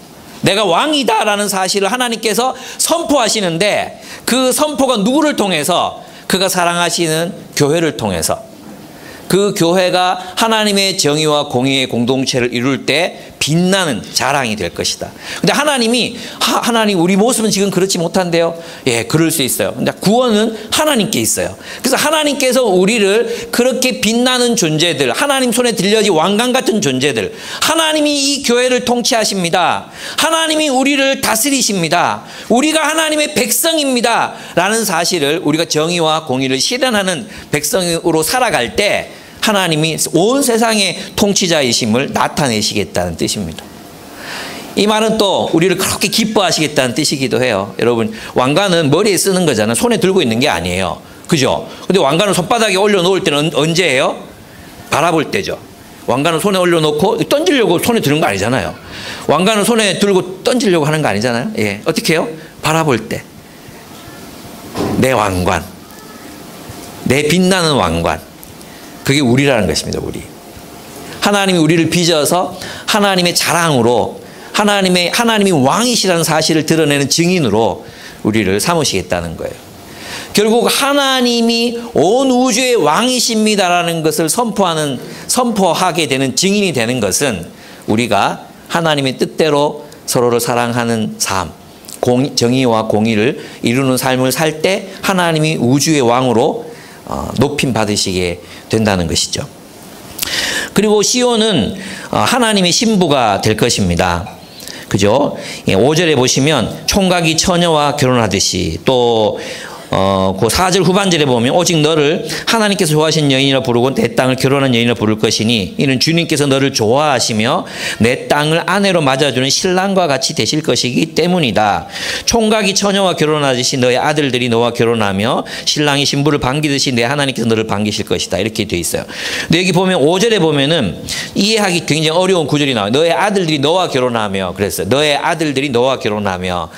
내가 왕이다라는 사실을 하나님께서 선포하시는데 그 선포가 누구를 통해서? 그가 사랑하시는 교회를 통해서. 그 교회가 하나님의 정의와 공의의 공동체를 이룰 때 빛나는 자랑이 될 것이다. 근데 하나님이 하나님 우리 모습은 지금 그렇지 못한데요. 예, 그럴 수 있어요. 근데 구원은 하나님께 있어요. 그래서 하나님께서 우리를 그렇게 빛나는 존재들, 하나님 손에 들려진 왕관 같은 존재들, 하나님이 이 교회를 통치하십니다. 하나님이 우리를 다스리십니다. 우리가 하나님의 백성입니다. 라는 사실을 우리가 정의와 공의를 실현하는 백성으로 살아갈 때 하나님이 온 세상의 통치자이심을 나타내시겠다는 뜻입니다. 이 말은 또 우리를 그렇게 기뻐하시겠다는 뜻이기도 해요. 여러분, 왕관은 머리에 쓰는 거잖아요. 손에 들고 있는 게 아니에요. 그죠? 근데 왕관을 손바닥에 올려놓을 때는 언제예요? 바라볼 때죠. 왕관을 손에 올려놓고 던지려고 손에 드는 거 아니잖아요. 왕관을 손에 들고 던지려고 하는 거 아니잖아요. 예, 어떻게 해요? 바라볼 때. 내 왕관. 내 빛나는 왕관. 그게 우리라는 것입니다. 우리. 하나님이 우리를 빚어서 하나님의 자랑으로 하나님이 왕이시라는 사실을 드러내는 증인으로 우리를 삼으시겠다는 거예요. 결국 하나님이 온 우주의 왕이십니다라는 것을 선포하게 되는 증인이 되는 것은 우리가 하나님의 뜻대로 서로를 사랑하는 삶, 정의와 공의를 이루는 삶을 살 때 하나님이 우주의 왕으로 높임 받으시게 된다는 것이죠. 그리고 시온은 하나님의 신부가 될 것입니다. 그죠? 5절에 보시면 총각이 처녀와 결혼하듯이 또 그 4절 후반절에 보면 오직 너를 하나님께서 좋아하신 여인이라 부르고 내 땅을 결혼한 여인이라 부를 것이니 이는 주님께서 너를 좋아하시며 내 땅을 아내로 맞아주는 신랑과 같이 되실 것이기 때문이다. 총각이 처녀와 결혼하듯이 너의 아들들이 너와 결혼하며 신랑이 신부를 반기듯이 내 하나님께서 너를 반기실 것이다. 이렇게 되어 있어요. 근데 여기 보면 5절에 보면은 이해하기 굉장히 어려운 구절이 나와요. 너의 아들들이 너와 결혼하며 그랬어요. 너의 아들들이 너와 결혼하며.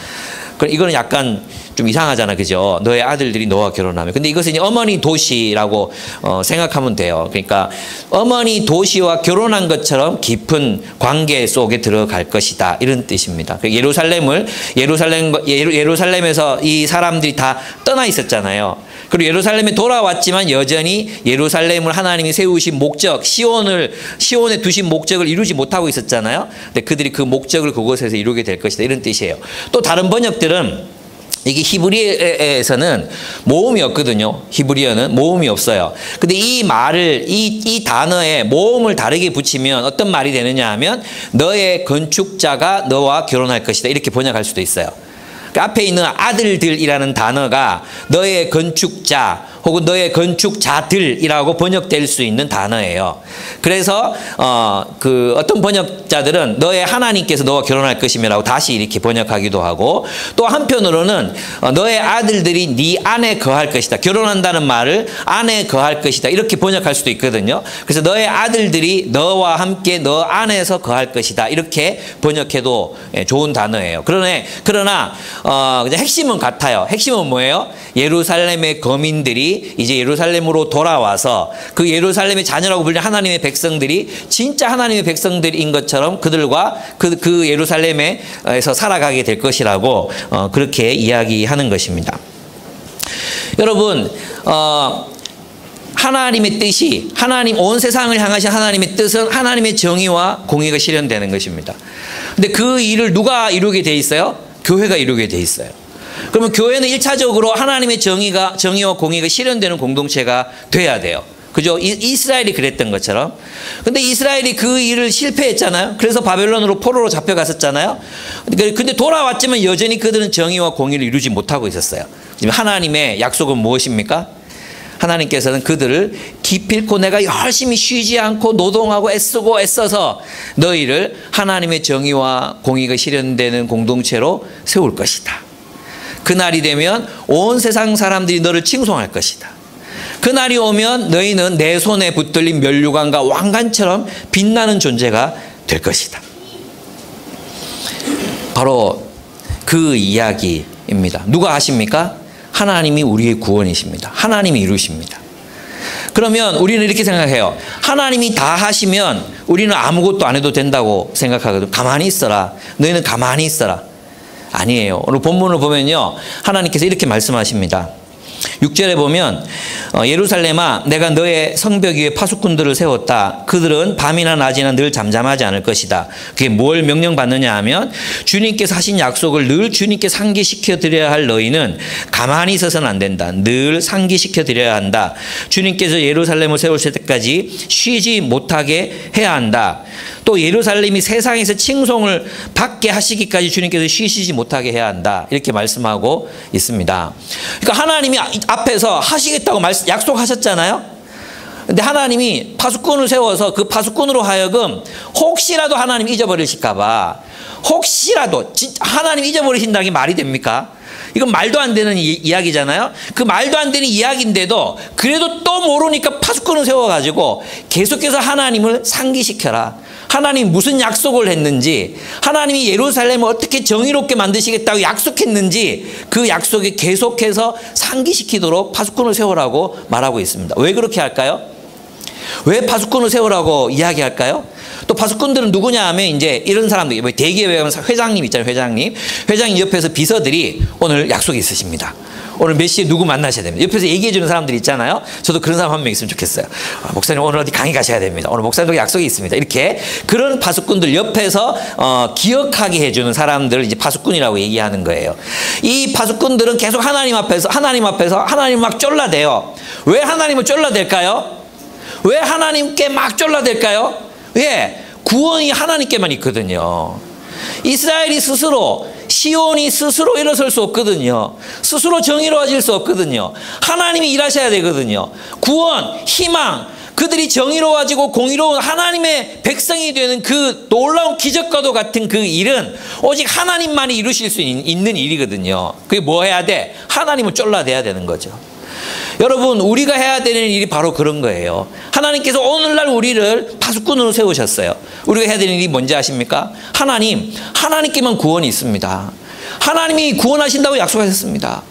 이거는 약간 좀 이상하잖아, 그죠? 너의 아들들이 너와 결혼하면. 근데 이것은 이제 어머니 도시라고 생각하면 돼요. 그러니까 어머니 도시와 결혼한 것처럼 깊은 관계 속에 들어갈 것이다. 이런 뜻입니다. 예루살렘에서 이 사람들이 다 떠나 있었잖아요. 그리고 예루살렘에 돌아왔지만 여전히 예루살렘을 하나님이 세우신 목적, 시온에 두신 목적을 이루지 못하고 있었잖아요. 근데 그들이 그 목적을 그곳에서 이루게 될 것이다. 이런 뜻이에요. 또 다른 번역들은 이게 히브리어에서는 모음이 없거든요. 히브리어는 모음이 없어요. 근데 이 말을, 이 단어에 모음을 다르게 붙이면 어떤 말이 되느냐 하면 너의 건축자가 너와 결혼할 것이다. 이렇게 번역할 수도 있어요. 그 앞에 있는 아들들이라는 단어가 너의 건축자 혹은 너의 건축자들이라고 번역될 수 있는 단어예요. 그래서 어떤 번역자들은 너의 하나님께서 너와 결혼할 것이며라고 다시 이렇게 번역하기도 하고 또 한편으로는 너의 아들들이 네 안에 거할 것이다. 결혼한다는 말을 안에 거할 것이다. 이렇게 번역할 수도 있거든요. 그래서 너의 아들들이 너와 함께 너 안에서 거할 것이다. 이렇게 번역해도 좋은 단어예요. 그러나 그냥 핵심은 같아요. 핵심은 뭐예요? 예루살렘의 거민들이 이제 예루살렘으로 돌아와서 그 예루살렘의 자녀라고 불리는 하나님의 백성들이 진짜 하나님의 백성들인 것처럼 그들과 그 예루살렘에서 살아가게 될 것이라고 그렇게 이야기하는 것입니다. 여러분, 하나님의 뜻이 온 세상을 향하신 하나님의 뜻은 하나님의 정의와 공의가 실현되는 것입니다. 근데 그 일을 누가 이루게 돼 있어요? 교회가 이루게 돼 있어요. 그러면 교회는 1차적으로 하나님의 정의와 공의가 실현되는 공동체가 돼야 돼요. 그죠? 이스라엘이 그랬던 것처럼. 근데 이스라엘이 그 일을 실패했잖아요. 그래서 바벨론으로 포로로 잡혀갔었잖아요. 근데 돌아왔지만 여전히 그들은 정의와 공의를 이루지 못하고 있었어요. 지금 하나님의 약속은 무엇입니까? 하나님께서는 그들을 기필코 내가 열심히 쉬지 않고 노동하고 애써서 너희를 하나님의 정의와 공의가 실현되는 공동체로 세울 것이다. 그날이 되면 온 세상 사람들이 너를 칭송할 것이다. 그날이 오면 너희는 내 손에 붙들린 면류관과 왕관처럼 빛나는 존재가 될 것이다. 바로 그 이야기입니다. 누가 하십니까? 하나님이 우리의 구원이십니다. 하나님이 이루십니다. 그러면 우리는 이렇게 생각해요. 하나님이 다 하시면 우리는 아무것도 안 해도 된다고 생각하거든요. 가만히 있어라. 너희는 가만히 있어라. 아니에요. 오늘 본문을 보면요. 하나님께서 이렇게 말씀하십니다. 6절에 보면 예루살렘아 내가 너의 성벽 위에 파수꾼들을 세웠다. 그들은 밤이나 낮이나 늘 잠잠하지 않을 것이다. 그게 뭘 명령받느냐 하면 주님께서 하신 약속을 늘 주님께 상기시켜 드려야 할 너희는 가만히 있어서는 안 된다. 늘 상기시켜 드려야 한다. 주님께서 예루살렘을 세우실 때까지 쉬지 못하게 해야 한다. 또 예루살렘이 세상에서 칭송을 받게 하시기까지 주님께서 쉬시지 못하게 해야 한다. 이렇게 말씀하고 있습니다. 그러니까 하나님이 앞에서 하시겠다고 약속하셨잖아요. 근데 하나님이 파수꾼을 세워서 그 파수꾼으로 하여금 혹시라도 하나님 잊어버리실까 봐, 혹시라도 하나님 잊어버리신다는 게 말이 됩니까? 이건 말도 안 되는 이야기잖아요. 그 말도 안 되는 이야기인데도 그래도 또 모르니까 파수꾼을 세워가지고 계속해서 하나님을 상기시켜라. 하나님이 무슨 약속을 했는지, 하나님이 예루살렘을 어떻게 정의롭게 만드시겠다고 약속했는지 그 약속에 계속해서 상기시키도록 파수꾼을 세우라고 말하고 있습니다. 왜 그렇게 할까요? 왜 파수꾼을 세우라고 이야기할까요? 또 파수꾼들은 누구냐 하면 이제 이런 사람들, 대기업에 가면 회장님 있잖아요. 회장님 옆에서 비서들이 오늘 약속이 있으십니다. 오늘 몇 시에 누구 만나셔야 됩니다. 옆에서 얘기해 주는 사람들이 있잖아요. 저도 그런 사람 한 명 있으면 좋겠어요. 목사님 오늘 어디 강의 가셔야 됩니다. 오늘 목사님도 약속이 있습니다. 이렇게 그런 파수꾼들 옆에서 기억하게 해주는 사람들을 이제 파수꾼이라고 얘기하는 거예요. 이 파수꾼들은 계속 하나님 앞에서 하나님을 막 쫄라대요. 왜 하나님을 쫄라댈까요? 왜 하나님께 막 쫄라댈까요? 왜? 구원이 하나님께만 있거든요. 이스라엘이 스스로, 시온이 스스로 일어설 수 없거든요. 스스로 정의로워질 수 없거든요. 하나님이 일하셔야 되거든요. 구원, 희망, 그들이 정의로워지고 공의로운 하나님의 백성이 되는 그 놀라운 기적과도 같은 그 일은 오직 하나님만이 이루실 수 있는 일이거든요. 그게 뭐 해야 돼? 하나님을 쫄라대야 되는 거죠. 여러분, 우리가 해야 되는 일이 바로 그런 거예요. 하나님께서 오늘날 우리를 파수꾼으로 세우셨어요. 우리가 해야 되는 일이 뭔지 아십니까? 하나님께만 구원이 있습니다. 하나님이 구원하신다고 약속하셨습니다.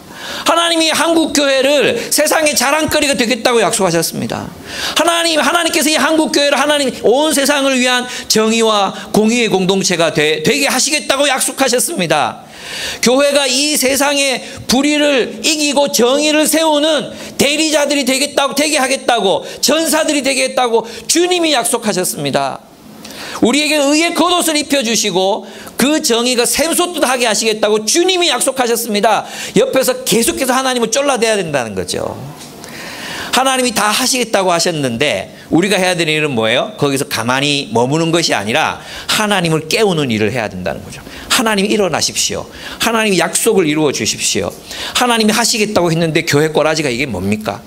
하나님이 한국교회를 세상의 자랑거리가 되겠다고 약속하셨습니다. 하나님께서 이 한국교회를 온 세상을 위한 정의와 공의의 공동체가 되게 하시겠다고 약속하셨습니다. 교회가 이 세상의 불의를 이기고 정의를 세우는 대리자들이 되게 하겠다고, 전사들이 되겠다고 주님이 약속하셨습니다. 우리에게 의의 겉옷을 입혀주시고 그 정의가 샘솟듯하게 하시겠다고 주님이 약속하셨습니다. 옆에서 계속해서 하나님을 쫄라대야 된다는 거죠. 하나님이 다 하시겠다고 하셨는데 우리가 해야 되는 일은 뭐예요? 거기서 가만히 머무는 것이 아니라 하나님을 깨우는 일을 해야 된다는 거죠. 하나님이 일어나십시오. 하나님이 약속을 이루어 주십시오. 하나님이 하시겠다고 했는데 교회 꼬라지가 이게 뭡니까?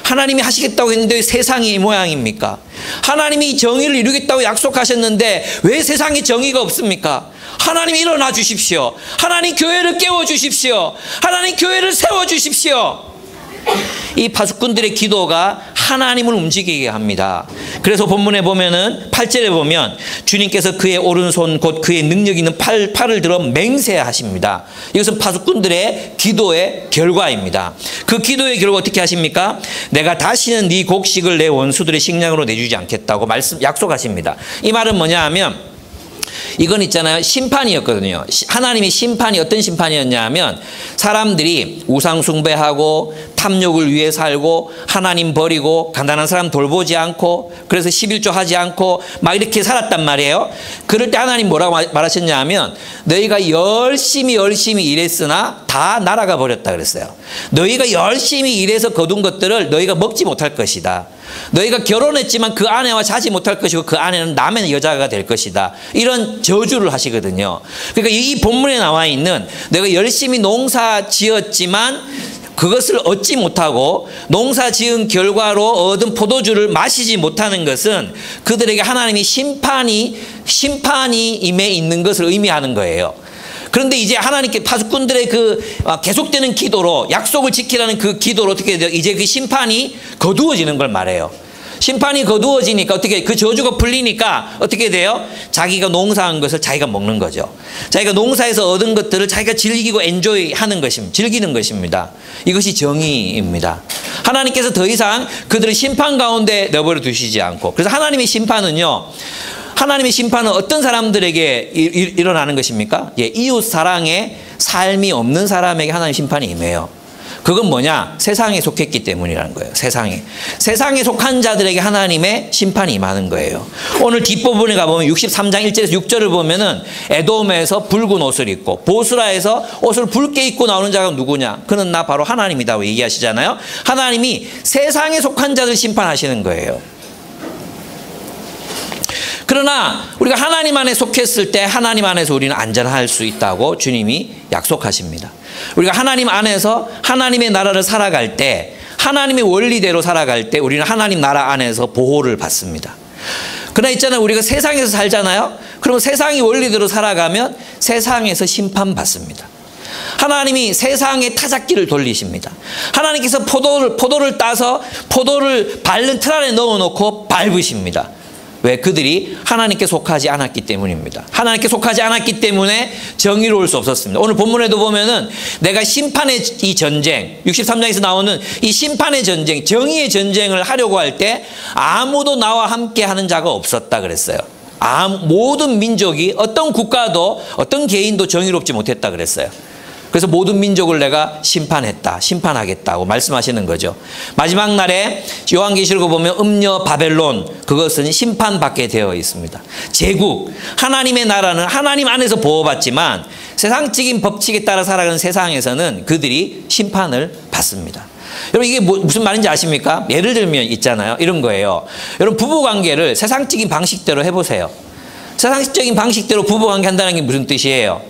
하나님이 하시겠다고 했는데 세상이 이 모양입니까? 하나님이 정의를 이루겠다고 약속하셨는데 왜 세상에 정의가 없습니까? 하나님 일어나 주십시오. 하나님 교회를 깨워 주십시오. 하나님 교회를 세워 주십시오. 이 파수꾼들의 기도가 하나님을 움직이게 합니다. 그래서 본문에 보면은 8절에 보면 주님께서 그의 오른손 곧 그의 능력 있는 팔을 들어 맹세하십니다. 이것은 파수꾼들의 기도의 결과입니다. 그 기도의 결과 어떻게 하십니까? 내가 다시는 네 곡식을 내 원수들의 식량으로 내주지 않겠다고 약속하십니다. 이 말은 뭐냐 하면 이건 있잖아요. 심판이었거든요. 하나님의 심판이 어떤 심판이었냐 하면 사람들이 우상 숭배하고 탐욕을 위해 살고 하나님 버리고 가난한 사람 돌보지 않고 그래서 11조 하지 않고 막 이렇게 살았단 말이에요. 그럴 때 하나님 뭐라고 말하셨냐 하면 너희가 열심히 일했으나 다 날아가 버렸다 그랬어요. 너희가 열심히 일해서 거둔 것들을 너희가 먹지 못할 것이다. 너희가 결혼했지만 그 아내와 자지 못할 것이고 그 아내는 남의 여자가 될 것이다. 이런 저주를 하시거든요. 그러니까 이 본문에 나와 있는 내가 열심히 농사 지었지만 그것을 얻지 못하고 농사 지은 결과로 얻은 포도주를 마시지 못하는 것은 그들에게 하나님이 심판이 임해 있는 것을 의미하는 거예요. 그런데 이제 하나님께 파수꾼들의 그 계속되는 기도로 약속을 지키라는 그 기도로 어떻게 돼요? 이제 그 심판이 거두어지는 걸 말해요. 심판이 거두어지니까 어떻게 그 저주가 풀리니까 어떻게 돼요? 자기가 농사한 것을 자기가 먹는 거죠. 자기가 농사에서 얻은 것들을 자기가 즐기고 엔조이하는 것입니다. 즐기는 것입니다. 이것이 정의입니다. 하나님께서 더 이상 그들을 심판 가운데 내버려 두시지 않고 그래서 하나님의 심판은 어떤 사람들에게 일어나는 것입니까? 예, 이웃 사랑의 삶이 없는 사람에게 하나님 심판이 임해요. 그건 뭐냐? 세상에 속했기 때문이라는 거예요. 세상에 속한 자들에게 하나님의 심판이 임하는 거예요. 오늘 뒷부분에 가보면 63장 1절에서 6절을 보면은 에돔에서 붉은 옷을 입고 보스라에서 옷을 붉게 입고 나오는 자가 누구냐? 그는 나 바로 하나님이다 얘기하시잖아요. 하나님이 세상에 속한 자들 심판하시는 거예요. 그러나 우리가 하나님 안에 속했을 때 하나님 안에서 우리는 안전할 수 있다고 주님이 약속하십니다. 우리가 하나님 안에서 하나님의 나라를 살아갈 때, 하나님의 원리대로 살아갈 때 우리는 하나님 나라 안에서 보호를 받습니다. 그러나 있잖아요, 우리가 세상에서 살잖아요. 그러면 세상이 원리대로 살아가면 세상에서 심판받습니다. 하나님이 세상에 타작기를 돌리십니다. 하나님께서 포도를 따서 포도를 밟는 틀 안에 넣어놓고 밟으십니다. 왜? 그들이 하나님께 속하지 않았기 때문입니다. 하나님께 속하지 않았기 때문에 정의로울 수 없었습니다. 오늘 본문에도 보면은 내가 심판의 이 전쟁, 63장에서 나오는 이 심판의 전쟁, 정의의 전쟁을 하려고 할 때 아무도 나와 함께 하는 자가 없었다 그랬어요. 모든 민족이, 어떤 국가도 어떤 개인도 정의롭지 못했다 그랬어요. 그래서 모든 민족을 내가 심판하겠다고 말씀하시는 거죠. 마지막 날에 요한계시록을 보면 음녀 바벨론, 그것은 심판받게 되어 있습니다. 제국, 하나님의 나라는 하나님 안에서 보호받지만 세상적인 법칙에 따라 살아가는 세상에서는 그들이 심판을 받습니다. 여러분, 이게 무슨 말인지 아십니까? 예를 들면 있잖아요, 이런 거예요. 여러분, 부부관계를 세상적인 방식대로 해보세요. 세상적인 방식대로 부부관계 한다는 게 무슨 뜻이에요?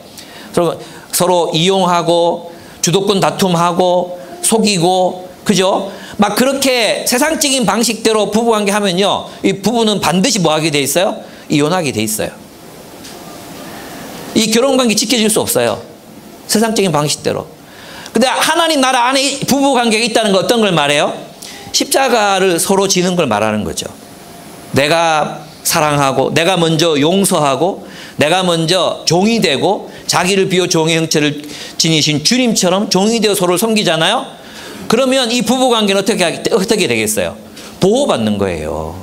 서로 이용하고 주도권 다툼하고 속이고, 그죠? 막 그렇게 세상적인 방식대로 부부관계 하면요, 이 부부는 반드시 뭐 하게 돼 있어요? 이혼하게 돼 있어요. 이 결혼관계 지켜질 수 없어요. 세상적인 방식대로. 근데 하나님 나라 안에 부부관계가 있다는 건 어떤 걸 말해요? 십자가를 서로 지는 걸 말하는 거죠. 내가 사랑하고, 내가 먼저 용서하고, 내가 먼저 종이 되고, 자기를 비워 종의 형체를 지니신 주님처럼 종이 되어 서로를 섬기잖아요. 그러면 이 부부관계는 어떻게 되겠어요? 보호받는 거예요.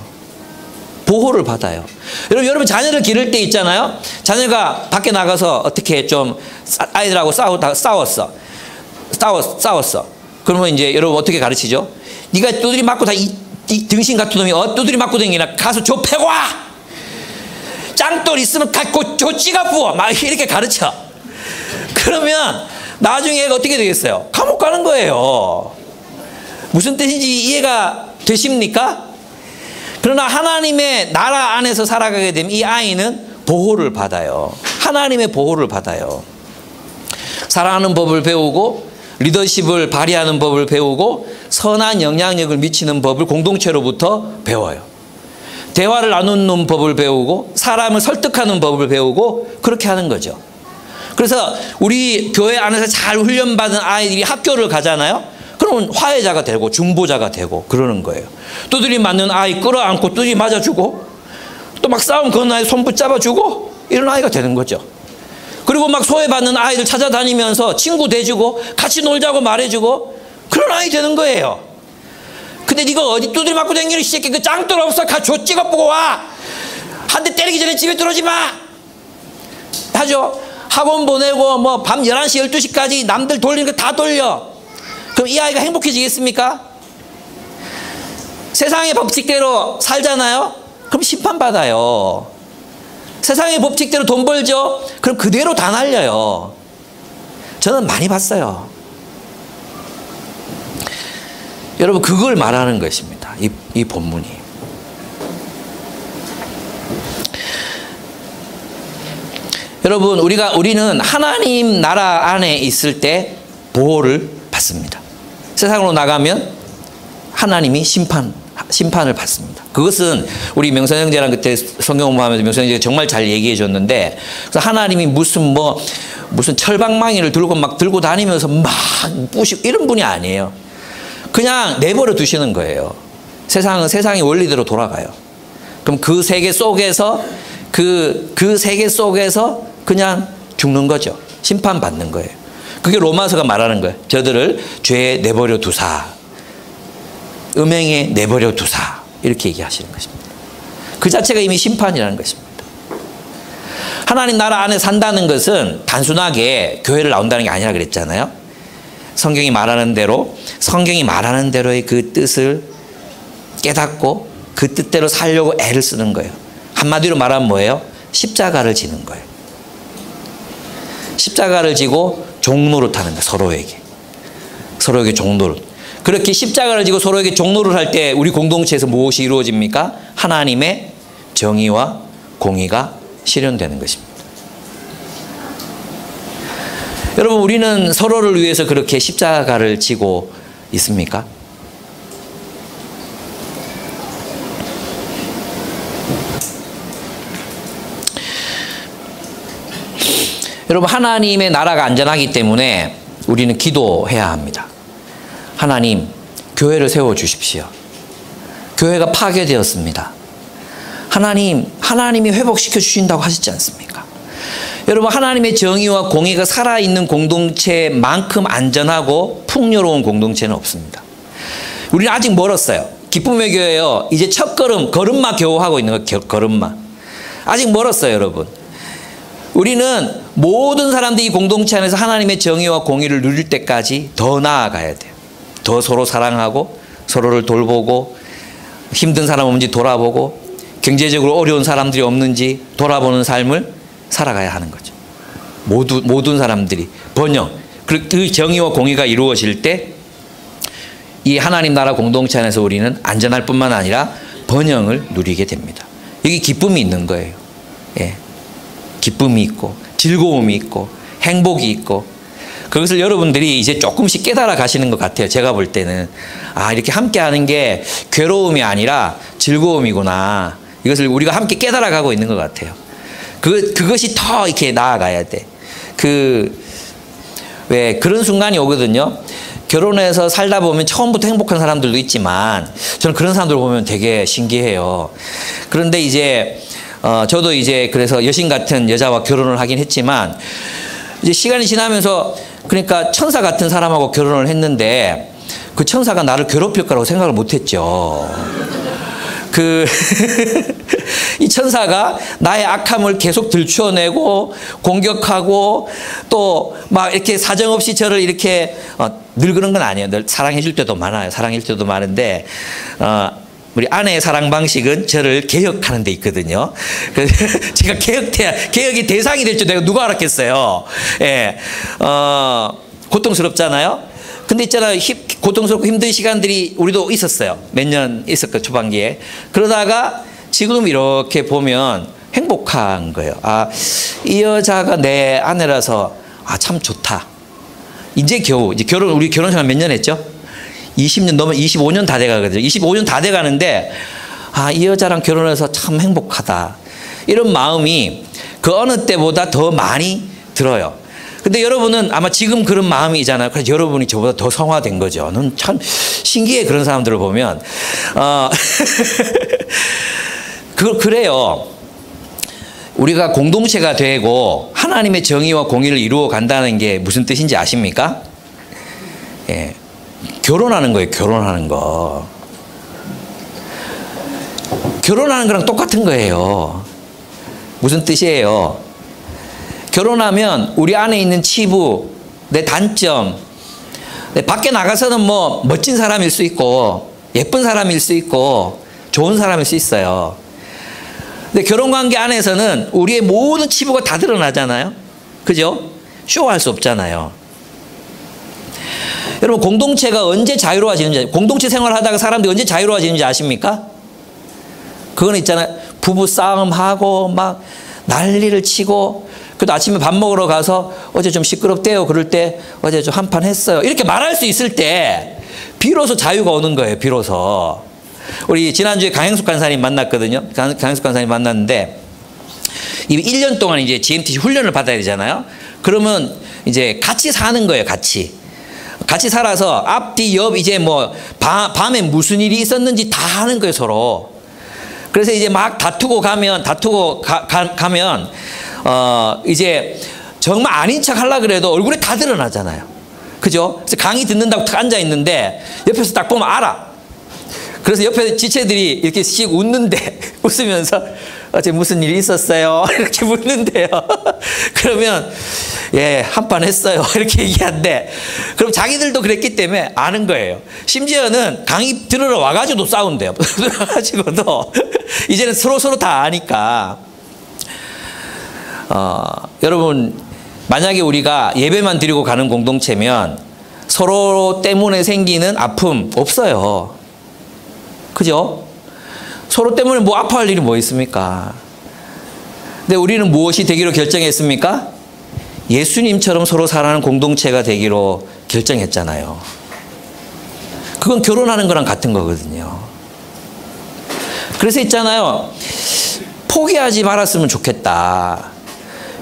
보호를 받아요. 여러분 자녀를 기를 때 있잖아요. 자녀가 밖에 나가서 어떻게 좀 아이들하고 싸웠어. 그러면 이제 여러분 어떻게 가르치죠? 네가 두드리 맞고 다 이 등신 같은 놈이 두드리 맞고 다니나 가서 줘 패고 와. 짱돌 있으면 갖고 조찌가 부어. 막 이렇게 가르쳐. 그러면 나중에 애가 어떻게 되겠어요? 감옥 가는 거예요. 무슨 뜻인지 이해가 되십니까? 그러나 하나님의 나라 안에서 살아가게 되면 이 아이는 보호를 받아요. 하나님의 보호를 받아요. 사랑하는 법을 배우고, 리더십을 발휘하는 법을 배우고, 선한 영향력을 미치는 법을 공동체로부터 배워요. 대화를 나누는 법을 배우고, 사람을 설득하는 법을 배우고, 그렇게 하는 거죠. 그래서 우리 교회 안에서 잘 훈련받은 아이들이 학교를 가잖아요. 그러면 화해자가 되고 중보자가 되고 그러는 거예요. 두드리 맞는 아이 끌어안고 두드리 맞아주고, 또 막 싸움 거는 아이 손 붙잡아주고, 이런 아이가 되는 거죠. 그리고 막 소외받는 아이들 찾아다니면서 친구 돼주고 같이 놀자고 말해주고, 그런 아이 되는 거예요. 근데 네가 어디 두드리 맞고 다니는 이 새끼, 그 짱돌 없어, 가 조 찍어보고 와. 한 대 때리기 전에 집에 들어오지 마. 하죠. 학원 보내고 뭐 밤 11시 12시까지 남들 돌리는 거 다 돌려. 그럼 이 아이가 행복해지겠습니까? 세상의 법칙대로 살잖아요. 그럼 심판받아요. 세상의 법칙대로 돈 벌죠. 그럼 그대로 다 날려요. 저는 많이 봤어요. 여러분, 그걸 말하는 것입니다. 이 본문이. 여러분, 우리는 하나님 나라 안에 있을 때 보호를 받습니다. 세상으로 나가면 하나님이 심판을 받습니다. 그것은 우리 명선 형제랑 그때 성경 공부하면서 명선 형제가 정말 잘 얘기해 줬는데, 그래서 하나님이 무슨 철방망이를 들고 다니면서 막 부시고 이런 분이 아니에요. 그냥 내버려 두시는 거예요. 세상은 세상의 원리대로 돌아가요. 그럼 그 세계 속에서 그 세계 속에서 그냥 죽는 거죠. 심판받는 거예요. 그게 로마서가 말하는 거예요. 저들을 죄에 내버려 두사, 음행에 내버려 두사, 이렇게 얘기하시는 것입니다. 그 자체가 이미 심판이라는 것입니다. 하나님 나라 안에 산다는 것은 단순하게 교회를 나온다는 게 아니라 그랬잖아요. 성경이 말하는 대로의 그 뜻을 깨닫고 그 뜻대로 살려고 애를 쓰는 거예요. 한마디로 말하면 뭐예요? 십자가를 지는 거예요. 십자가를 지고 종노릇하는 거예요. 서로에게 종노릇. 그렇게 십자가를 지고 서로에게 종노릇 할 때 우리 공동체에서 무엇이 이루어집니까? 하나님의 정의와 공의가 실현되는 것입니다. 여러분, 우리는 서로를 위해서 그렇게 십자가를 지고 있습니까? 여러분, 하나님의 나라가 안전하기 때문에 우리는 기도해야 합니다. 하나님, 교회를 세워주십시오. 교회가 파괴되었습니다. 하나님이 회복시켜 주신다고 하시지 않습니까? 여러분, 하나님의 정의와 공의가 살아있는 공동체만큼 안전하고 풍요로운 공동체는 없습니다. 우리는 아직 멀었어요. 기쁨의 교회요, 이제 첫 걸음마 겨우 하고 있는 거예요. 걸음마. 아직 멀었어요, 여러분. 우리는 모든 사람들이 공동체 안에서 하나님의 정의와 공의를 누릴 때까지 더 나아가야 돼요. 더 서로 사랑하고 서로를 돌보고 힘든 사람 없는지 돌아보고 경제적으로 어려운 사람들이 없는지 돌아보는 삶을 살아가야 하는 거죠. 모든 사람들이 번영, 그 정의와 공의가 이루어질 때 이 하나님 나라 공동체 안에서 우리는 안전할 뿐만 아니라 번영을 누리게 됩니다. 여기 기쁨이 있는 거예요. 예. 기쁨이 있고 즐거움이 있고 행복이 있고, 그것을 여러분들이 이제 조금씩 깨달아 가시는 것 같아요. 제가 볼 때는 이렇게 함께 하는 게 괴로움이 아니라 즐거움이구나, 이것을 우리가 함께 깨달아 가고 있는 것 같아요. 그것이 더 이렇게 나아가야 돼. 왜 그런 순간이 오거든요. 결혼해서 살다 보면 처음부터 행복한 사람들도 있지만 저는 그런 사람들 보면 되게 신기해요. 그런데 이제 저도 이제 그래서 여신 같은 여자와 결혼을 하긴 했지만 이제 시간이 지나면서, 그러니까 천사 같은 사람하고 결혼을 했는데 그 천사가 나를 괴롭힐 거라고 생각을 못 했죠. 이 천사가 나의 악함을 계속 들추어내고 공격하고 또 막 이렇게 사정없이 저를 이렇게 늘 그런 건 아니에요. 늘 사랑해 줄 때도 많아요. 사랑해 줄 때도 많은데 우리 아내의 사랑 방식은 저를 개혁하는 데 있거든요. 그래서 제가 개혁의 대상이 될 줄 내가 누가 알았겠어요. 예. 고통스럽잖아요. 근데 있잖아요. 고통스럽고 힘든 시간들이 우리도 있었어요. 몇 년 있었거든요. 초반기에. 그러다가 지금 이렇게 보면 행복한 거예요. 이 여자가 내 아내라서 참 좋다. 이제 우리 결혼 생활 몇 년 했죠? 20년 넘으면 25년 다 돼가거든요. 25년 다 돼가는데 이 여자랑 결혼해서 참 행복하다. 이런 마음이 그 어느 때보다 더 많이 들어요. 근데 여러분은 아마 지금 그런 마음이잖아요. 그래서 여러분이 저보다 더 성화된 거죠. 넌 참 신기해, 그런 사람들을 보면. 그래요. 우리가 공동체가 되고 하나님의 정의와 공의를 이루어 간다는 게 무슨 뜻인지 아십니까? 예. 결혼하는 거예요. 결혼하는 거. 결혼하는 거랑 똑같은 거예요. 무슨 뜻이에요? 결혼하면 우리 안에 있는 치부, 내 단점, 밖에 나가서는 뭐 멋진 사람일 수 있고 예쁜 사람일 수 있고 좋은 사람일 수 있어요. 근데 결혼관계 안에서는 우리의 모든 치부가 다 드러나잖아요. 그죠? 쇼할 수 없잖아요. 여러분, 공동체가 언제 자유로워지는지, 공동체 생활하다가 사람들이 언제 자유로워지는지 아십니까? 그건 있잖아요. 부부 싸움하고 막 난리를 치고, 그래도 아침에 밥 먹으러 가서 어제 좀 시끄럽대요. 그럴 때 어제 좀 한판 했어요. 이렇게 말할 수 있을 때 비로소 자유가 오는 거예요. 비로소. 우리 지난주에 강행숙 간사님 만났거든요. 강행숙 간사님 만났는데 1년 동안 이제 GMTC 훈련을 받아야 되잖아요. 그러면 이제 같이 사는 거예요. 같이 살아서 앞뒤 옆 이제 뭐 밤에 무슨 일이 있었는지 다 하는 거예요. 서로. 그래서 이제 막 다투고 가면 이제 정말 아닌 척 하려고 그래도 얼굴에 다 드러나잖아요. 그죠? 그래서 강의 듣는다고 딱 앉아 있는데 옆에서 딱 보면 알아. 그래서 옆에 지체들이 이렇게 씩 웃는데, 웃으면서 어제 무슨 일이 있었어요? 이렇게 묻는데요. 그러면 예, 한판 했어요. 이렇게 얘기한대. 그럼 자기들도 그랬기 때문에 아는 거예요. 심지어는 강의 들으러 와가지고도 싸운대요. 들어가지고도 이제는 서로 다 아니까. 여러분, 만약에 우리가 예배만 드리고 가는 공동체면 서로 때문에 생기는 아픔 없어요. 그죠? 서로 때문에 뭐 아파할 일이 뭐 있습니까? 근데 우리는 무엇이 되기로 결정했습니까? 예수님처럼 서로 사랑하는 공동체가 되기로 결정했잖아요. 그건 결혼하는 거랑 같은 거거든요. 그래서 있잖아요. 포기하지 말았으면 좋겠다.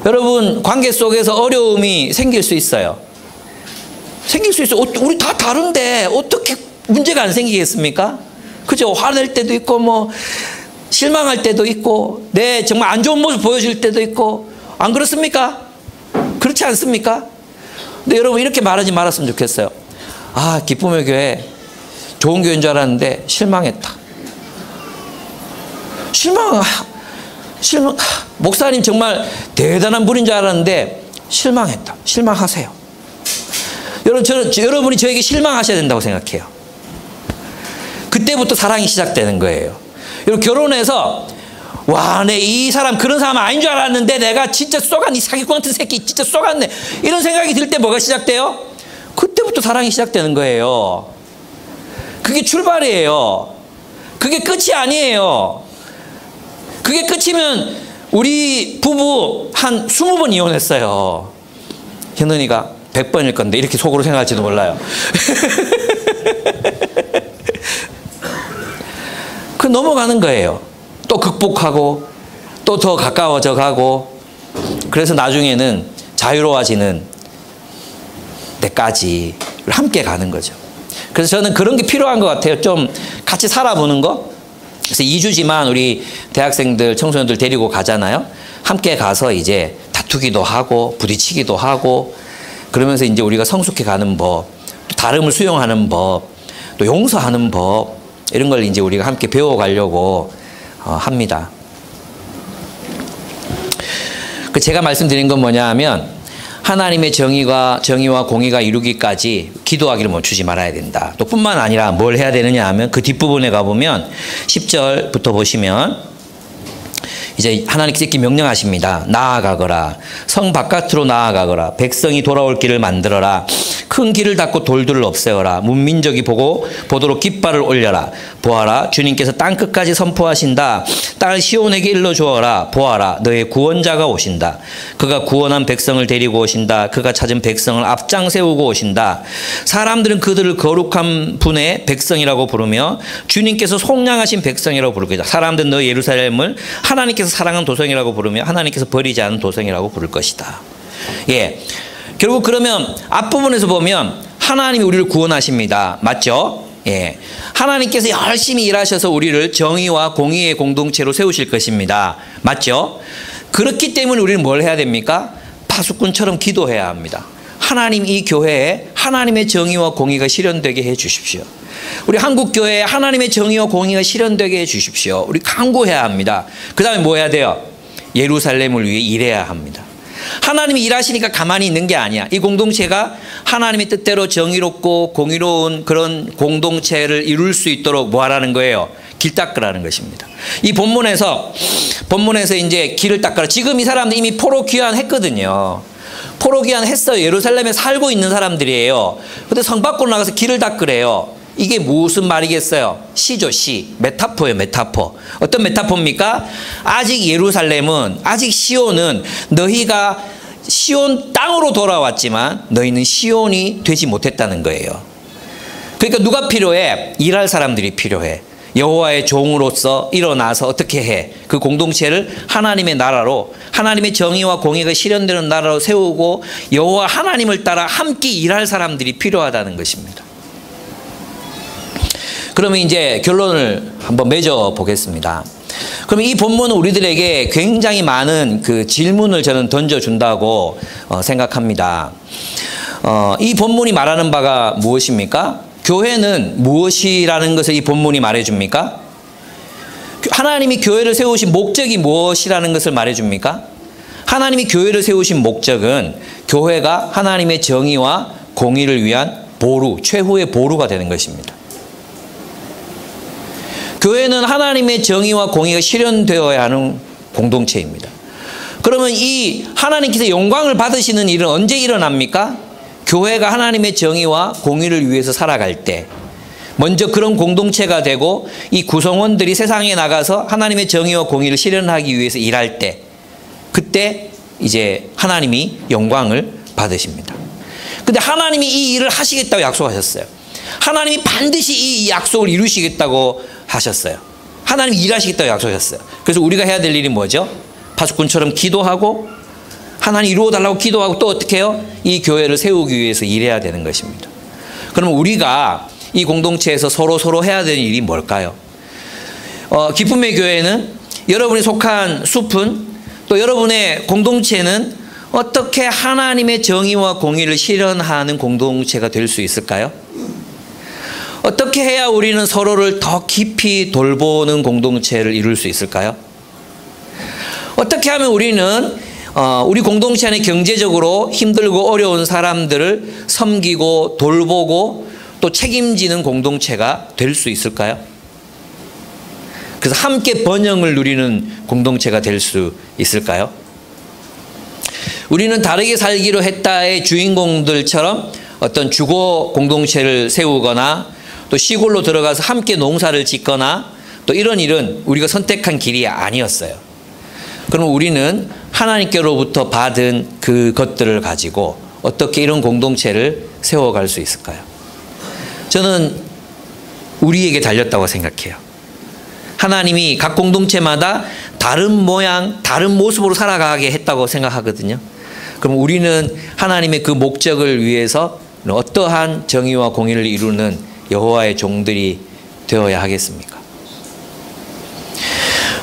여러분, 관계 속에서 어려움이 생길 수 있어요. 생길 수 있어요. 우리 다 다른데 어떻게 문제가 안 생기겠습니까? 그죠? 화낼 때도 있고, 뭐, 실망할 때도 있고, 정말 안 좋은 모습 보여줄 때도 있고, 안 그렇습니까? 그렇지 않습니까? 근데 여러분, 이렇게 말하지 말았으면 좋겠어요. 아, 기쁨의 교회, 좋은 교회인 줄 알았는데, 실망했다. 목사님 정말 대단한 분인 줄 알았는데, 실망했다. 실망하세요. 여러분이 저에게 실망하셔야 된다고 생각해요. 그때부터 사랑이 시작되는 거예요. 여러분, 결혼해서 와, 내 이 사람 그런 사람 아닌 줄 알았는데 내가 진짜 쏘갔네, 사기꾼 같은 새끼 진짜 쏘갔네, 이런 생각이 들 때 뭐가 시작돼요? 그때부터 사랑이 시작되는 거예요. 그게 출발이에요. 그게 끝이 아니에요. 그게 끝이면 우리 부부 한 20번 이혼했어요. 현은이가 100번일 건데 이렇게 속으로 생각할지도 몰라요. 그 넘어가는 거예요. 또 극복하고 또 더 가까워져 가고, 그래서 나중에는 자유로워지는 데까지 함께 가는 거죠. 그래서 저는 그런 게 필요한 것 같아요. 좀 같이 살아보는 거. 그래서 2주지만 우리 대학생들, 청소년들 데리고 가잖아요. 함께 가서 이제 다투기도 하고 부딪히기도 하고, 그러면서 이제 우리가 성숙해 가는 법, 또 다름을 수용하는 법, 또 용서하는 법, 이런 걸 이제 우리가 함께 배워가려고 합니다. 제가 말씀드린 건 뭐냐 하면, 하나님의 정의와 공의가 이루기까지 기도하기를 멈추지 말아야 된다. 또 뿐만 아니라 뭘 해야 되느냐 하면, 그 뒷부분에 가보면 10절부터 보시면 이제 하나님께서 이렇게 명령하십니다. 나아가거라. 성 바깥으로 나아가거라. 백성이 돌아올 길을 만들어라. 큰 길을 닫고 돌들을 없애어라. 문민족이 보도록 깃발을 올려라. 보아라, 주님께서 땅끝까지 선포하신다. 땅을 시온에게 일러주어라. 보아라, 너의 구원자가 오신다. 그가 구원한 백성을 데리고 오신다. 그가 찾은 백성을 앞장 세우고 오신다. 사람들은 그들을 거룩한 분의 백성이라고 부르며 주님께서 속량하신 백성이라고 부르겠다. 사람들은 너 예루살렘을 하나님께서 사랑한 도성이라고 부르며 하나님께서 버리지 않은 도성이라고 부를 것이다. 예. 결국 그러면 앞부분에서 보면 하나님이 우리를 구원하십니다. 맞죠? 예. 하나님께서 열심히 일하셔서 우리를 정의와 공의의 공동체로 세우실 것입니다. 맞죠? 그렇기 때문에 우리는 뭘 해야 됩니까? 파수꾼처럼 기도해야 합니다. 하나님, 이 교회에 하나님의 정의와 공의가 실현되게 해 주십시오. 우리 한국교회에 하나님의 정의와 공의가 실현되게 해 주십시오. 우리 간구해야 합니다. 그 다음에 뭐 해야 돼요? 예루살렘을 위해 일해야 합니다. 하나님이 일하시니까 가만히 있는 게 아니야. 이 공동체가 하나님의 뜻대로 정의롭고 공의로운 그런 공동체를 이룰 수 있도록 뭐 하라는 거예요? 길 닦으라는 것입니다. 이 본문에서 이제 길을 닦으라. 지금 이 사람들 이미 포로 귀환했거든요. 포로 귀환했어요. 예루살렘에 살고 있는 사람들이에요. 근데 성 밖으로 나가서 길을 닦으래요. 이게 무슨 말이겠어요? 시죠, 시. 메타포예요, 메타포. 어떤 메타포입니까? 아직 예루살렘은, 아직 시온은 너희가 시온 땅으로 돌아왔지만 너희는 시온이 되지 못했다는 거예요. 그러니까 누가 필요해? 일할 사람들이 필요해. 여호와의 종으로서 일어나서 어떻게 해? 그 공동체를 하나님의 나라로, 하나님의 정의와 공의가 실현되는 나라로 세우고 여호와 하나님을 따라 함께 일할 사람들이 필요하다는 것입니다. 그러면 이제 결론을 한번 맺어 보겠습니다. 그러면 이 본문은 우리들에게 굉장히 많은 그 질문을 저는 던져준다고 생각합니다. 이 본문이 말하는 바가 무엇입니까? 교회는 무엇이라는 것을 이 본문이 말해줍니까? 하나님이 교회를 세우신 목적이 무엇이라는 것을 말해줍니까? 하나님이 교회를 세우신 목적은 교회가 하나님의 정의와 공의를 위한 보루, 최후의 보루가 되는 것입니다. 교회는 하나님의 정의와 공의가 실현되어야 하는 공동체입니다. 그러면 이 하나님께서 영광을 받으시는 일은 언제 일어납니까? 교회가 하나님의 정의와 공의를 위해서 살아갈 때, 먼저 그런 공동체가 되고 이 구성원들이 세상에 나가서 하나님의 정의와 공의를 실현하기 위해서 일할 때, 그때 이제 하나님이 영광을 받으십니다. 근데 하나님이 이 일을 하시겠다고 약속하셨어요. 하나님이 반드시 이 약속을 이루시겠다고 하셨어요. 하나님이 일하시겠다고 약속하셨어요. 그래서 우리가 해야 될 일이 뭐죠? 파수꾼처럼 기도하고 하나님 이루어달라고 기도하고 또 어떻게 해요? 이 교회를 세우기 위해서 일해야 되는 것입니다. 그러면 우리가 이 공동체에서 서로 해야 되는 일이 뭘까요? 기쁨의 교회는 여러분이 속한 숲은 또 여러분의 공동체는 어떻게 하나님의 정의와 공의를 실현하는 공동체가 될 수 있을까요? 어떻게 해야 우리는 서로를 더 깊이 돌보는 공동체를 이룰 수 있을까요? 어떻게 하면 우리는 우리 공동체 안에 경제적으로 힘들고 어려운 사람들을 섬기고 돌보고 또 책임지는 공동체가 될 수 있을까요? 그래서 함께 번영을 누리는 공동체가 될 수 있을까요? 우리는 다르게 살기로 했다의 주인공들처럼 어떤 주거 공동체를 세우거나 또 시골로 들어가서 함께 농사를 짓거나 또 이런 일은 우리가 선택한 길이 아니었어요. 그럼 우리는 하나님께로부터 받은 그것들을 가지고 어떻게 이런 공동체를 세워갈 수 있을까요? 저는 우리에게 달렸다고 생각해요. 하나님이 각 공동체마다 다른 모양, 다른 모습으로 살아가게 했다고 생각하거든요. 그럼 우리는 하나님의 그 목적을 위해서 어떠한 정의와 공의를 이루는 여호와의 종들이 되어야 하겠습니까?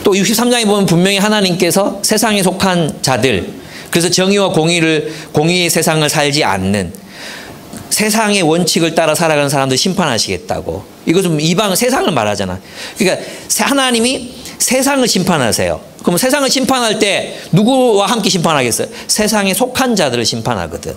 또 63장에 보면 분명히 하나님께서 세상에 속한 자들, 그래서 정의와 공의의 세상을 살지 않는 세상의 원칙을 따라 살아가는 사람들 심판하시겠다고. 이것은 이방 세상을 말하잖아. 그러니까 하나님이 세상을 심판하세요. 그럼 세상을 심판할 때 누구와 함께 심판하겠어요? 세상에 속한 자들을 심판하거든.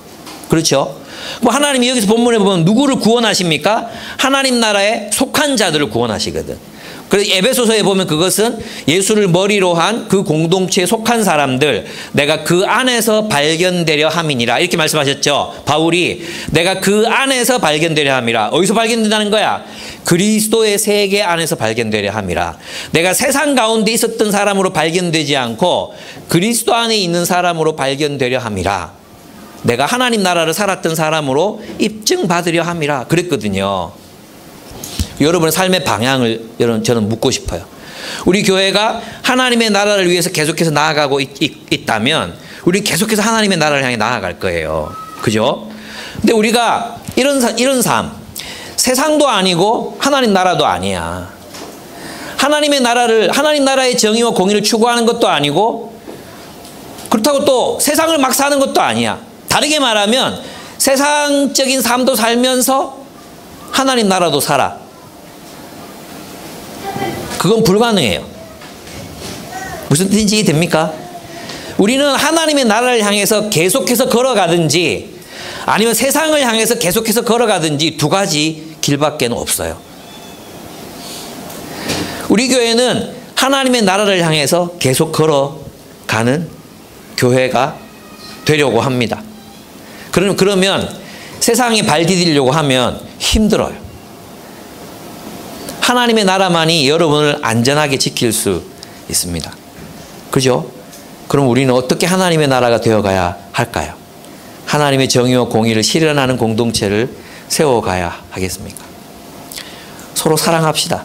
그렇죠? 뭐 하나님이 여기서 본문에 보면 누구를 구원하십니까? 하나님 나라에 속한 자들을 구원하시거든. 그래서 에베소서에 보면 그것은 예수를 머리로 한 그 공동체에 속한 사람들, 내가 그 안에서 발견되려 함이니라, 이렇게 말씀하셨죠. 바울이 내가 그 안에서 발견되려 함이라. 어디서 발견된다는 거야? 그리스도의 세계 안에서 발견되려 함이라. 내가 세상 가운데 있었던 사람으로 발견되지 않고 그리스도 안에 있는 사람으로 발견되려 함이라. 내가 하나님 나라를 살았던 사람으로 입증받으려 함이라 그랬거든요. 여러분의 삶의 방향을 저는 묻고 싶어요. 우리 교회가 하나님의 나라를 위해서 계속해서 나아가고 있다면 우리 계속해서 하나님의 나라를 향해 나아갈 거예요. 그죠? 근데 우리가 이런 삶, 세상도 아니고 하나님 나라도 아니야. 하나님 나라의 정의와 공의를 추구하는 것도 아니고, 그렇다고 또 세상을 막 사는 것도 아니야. 다르게 말하면 세상적인 삶도 살면서 하나님 나라도 살아. 그건 불가능해요. 무슨 뜻인지 이해됩니까? 우리는 하나님의 나라를 향해서 계속해서 걸어가든지 아니면 세상을 향해서 계속해서 걸어가든지 두 가지 길밖에 없어요. 우리 교회는 하나님의 나라를 향해서 계속 걸어가는 교회가 되려고 합니다. 그러면 세상에 발 디디려고 하면 힘들어요. 하나님의 나라만이 여러분을 안전하게 지킬 수 있습니다. 그죠? 그럼 우리는 어떻게 하나님의 나라가 되어가야 할까요? 하나님의 정의와 공의를 실현하는 공동체를 세워가야 하겠습니까? 서로 사랑합시다.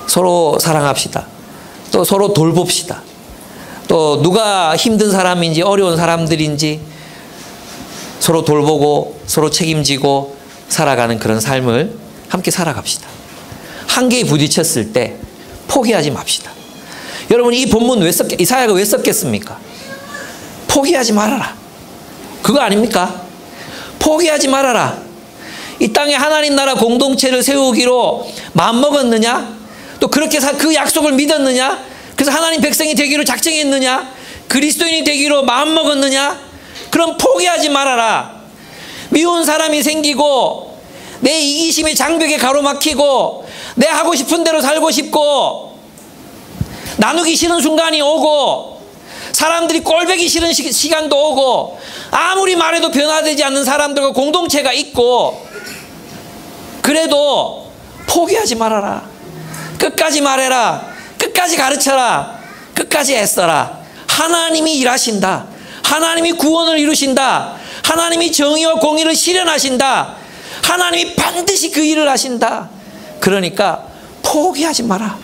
서로 사랑합시다. 또 서로 돌봅시다. 또 누가 힘든 사람인지 어려운 사람들인지 서로 돌보고 서로 책임지고 살아가는 그런 삶을 함께 살아갑시다. 한계에 부딪혔을 때 포기하지 맙시다. 여러분, 이 본문 이사야가 왜 썼겠습니까? 포기하지 말아라. 그거 아닙니까? 포기하지 말아라. 이 땅에 하나님 나라 공동체를 세우기로 마음먹었느냐? 또 그렇게 그 약속을 믿었느냐? 그래서 하나님 백성이 되기로 작정했느냐? 그리스도인이 되기로 마음먹었느냐? 그럼 포기하지 말아라. 미운 사람이 생기고 내 이기심의 장벽에 가로막히고 내 하고 싶은 대로 살고 싶고 나누기 싫은 순간이 오고 사람들이 꼴보기 싫은 시간도 오고 아무리 말해도 변화되지 않는 사람들과 공동체가 있고 그래도 포기하지 말아라. 끝까지 말해라. 끝까지 가르쳐라. 끝까지 애써라. 하나님이 일하신다. 하나님이 구원을 이루신다. 하나님이 정의와 공의를 실현하신다. 하나님이 반드시 그 일을 하신다. 그러니까 포기하지 마라.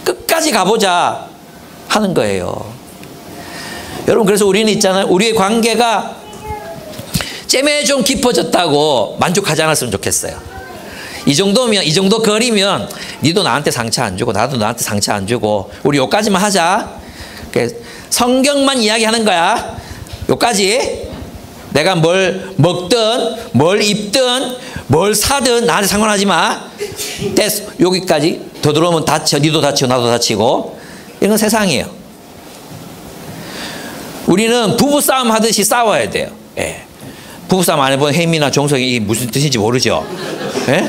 끝까지 가보자 하는 거예요. 여러분, 그래서 우리는 있잖아요. 우리의 관계가 잼에 좀 깊어졌다고 만족하지 않았으면 좋겠어요. 이 정도면, 이 정도 거리면 니도 나한테 상처 안 주고 나도 너한테 상처 안 주고 우리 요까지만 하자. 성경만 이야기하는 거야. 요까지. 내가 뭘 먹든 뭘 입든 뭘 사든 나한테 상관하지 마. 됐어. 여기까지. 더 들어오면 다쳐. 니도 다치고 나도 다치고. 이건 세상이에요. 우리는 부부싸움 하듯이 싸워야 돼요. 예. 부부싸움 안 해본 혜미나 종석이 이게 무슨 뜻인지 모르죠. 예?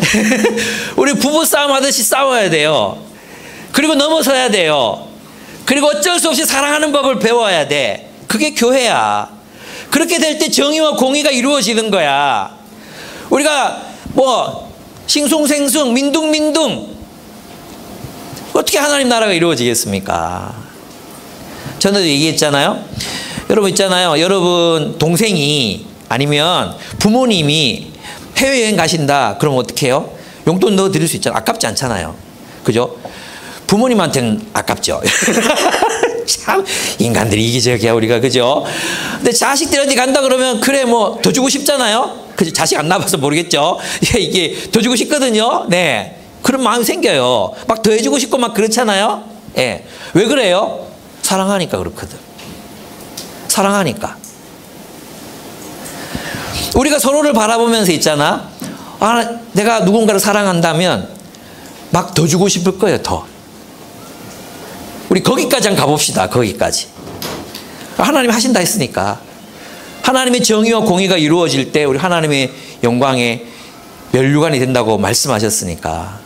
우리 부부싸움 하듯이 싸워야 돼요. 그리고 넘어서야 돼요. 그리고 어쩔 수 없이 사랑하는 법을 배워야 돼. 그게 교회야. 그렇게 될 때 정의와 공의가 이루어지는 거야. 우리가 뭐 싱숭생숭 민둥민둥 어떻게 하나님 나라가 이루어지겠습니까? 전에도 얘기했잖아요. 여러분 있잖아요. 여러분 동생이 아니면 부모님이 해외여행 가신다. 그럼 어떻게 해요? 용돈 넣어 드릴 수 있잖아요. 아깝지 않잖아요. 그죠? 부모님한테는 아깝죠. 참 인간들이 이기적이야 우리가. 그죠? 근데 자식들 어디 간다 그러면 그래 뭐 더 주고 싶잖아요. 그죠? 자식 안 낳아봐서 모르겠죠. 이게 더 주고 싶거든요. 네. 그런 마음이 생겨요. 막 더 해주고 싶고 막 그렇잖아요. 예. 왜 그래요? 사랑하니까 그렇거든. 사랑하니까. 우리가 서로를 바라보면서 있잖아. 아, 내가 누군가를 사랑한다면 막 더 주고 싶을 거예요. 더. 우리 거기까지 한번 가봅시다. 거기까지. 하나님이 하신다 했으니까. 하나님의 정의와 공의가 이루어질 때 우리 하나님의 영광의 면류관이 된다고 말씀하셨으니까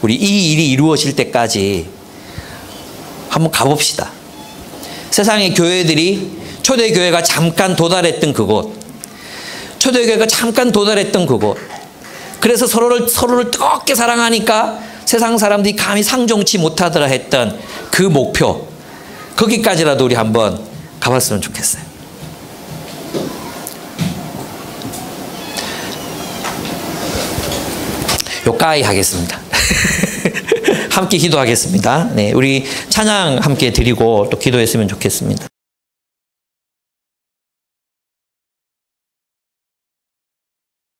우리 이 일이 이루어질 때까지 한번 가봅시다. 세상의 교회들이 초대교회가 잠깐 도달했던 그곳, 초대교회가 잠깐 도달했던 그곳, 그래서 서로를 뜨겁게 사랑하니까 세상 사람들이 감히 상종치 못하더라 했던 그 목표, 거기까지라도 우리 한번 가봤으면 좋겠어요. 요까이 하겠습니다. 함께 기도하겠습니다. 네, 우리 찬양 함께 드리고 또 기도했으면 좋겠습니다.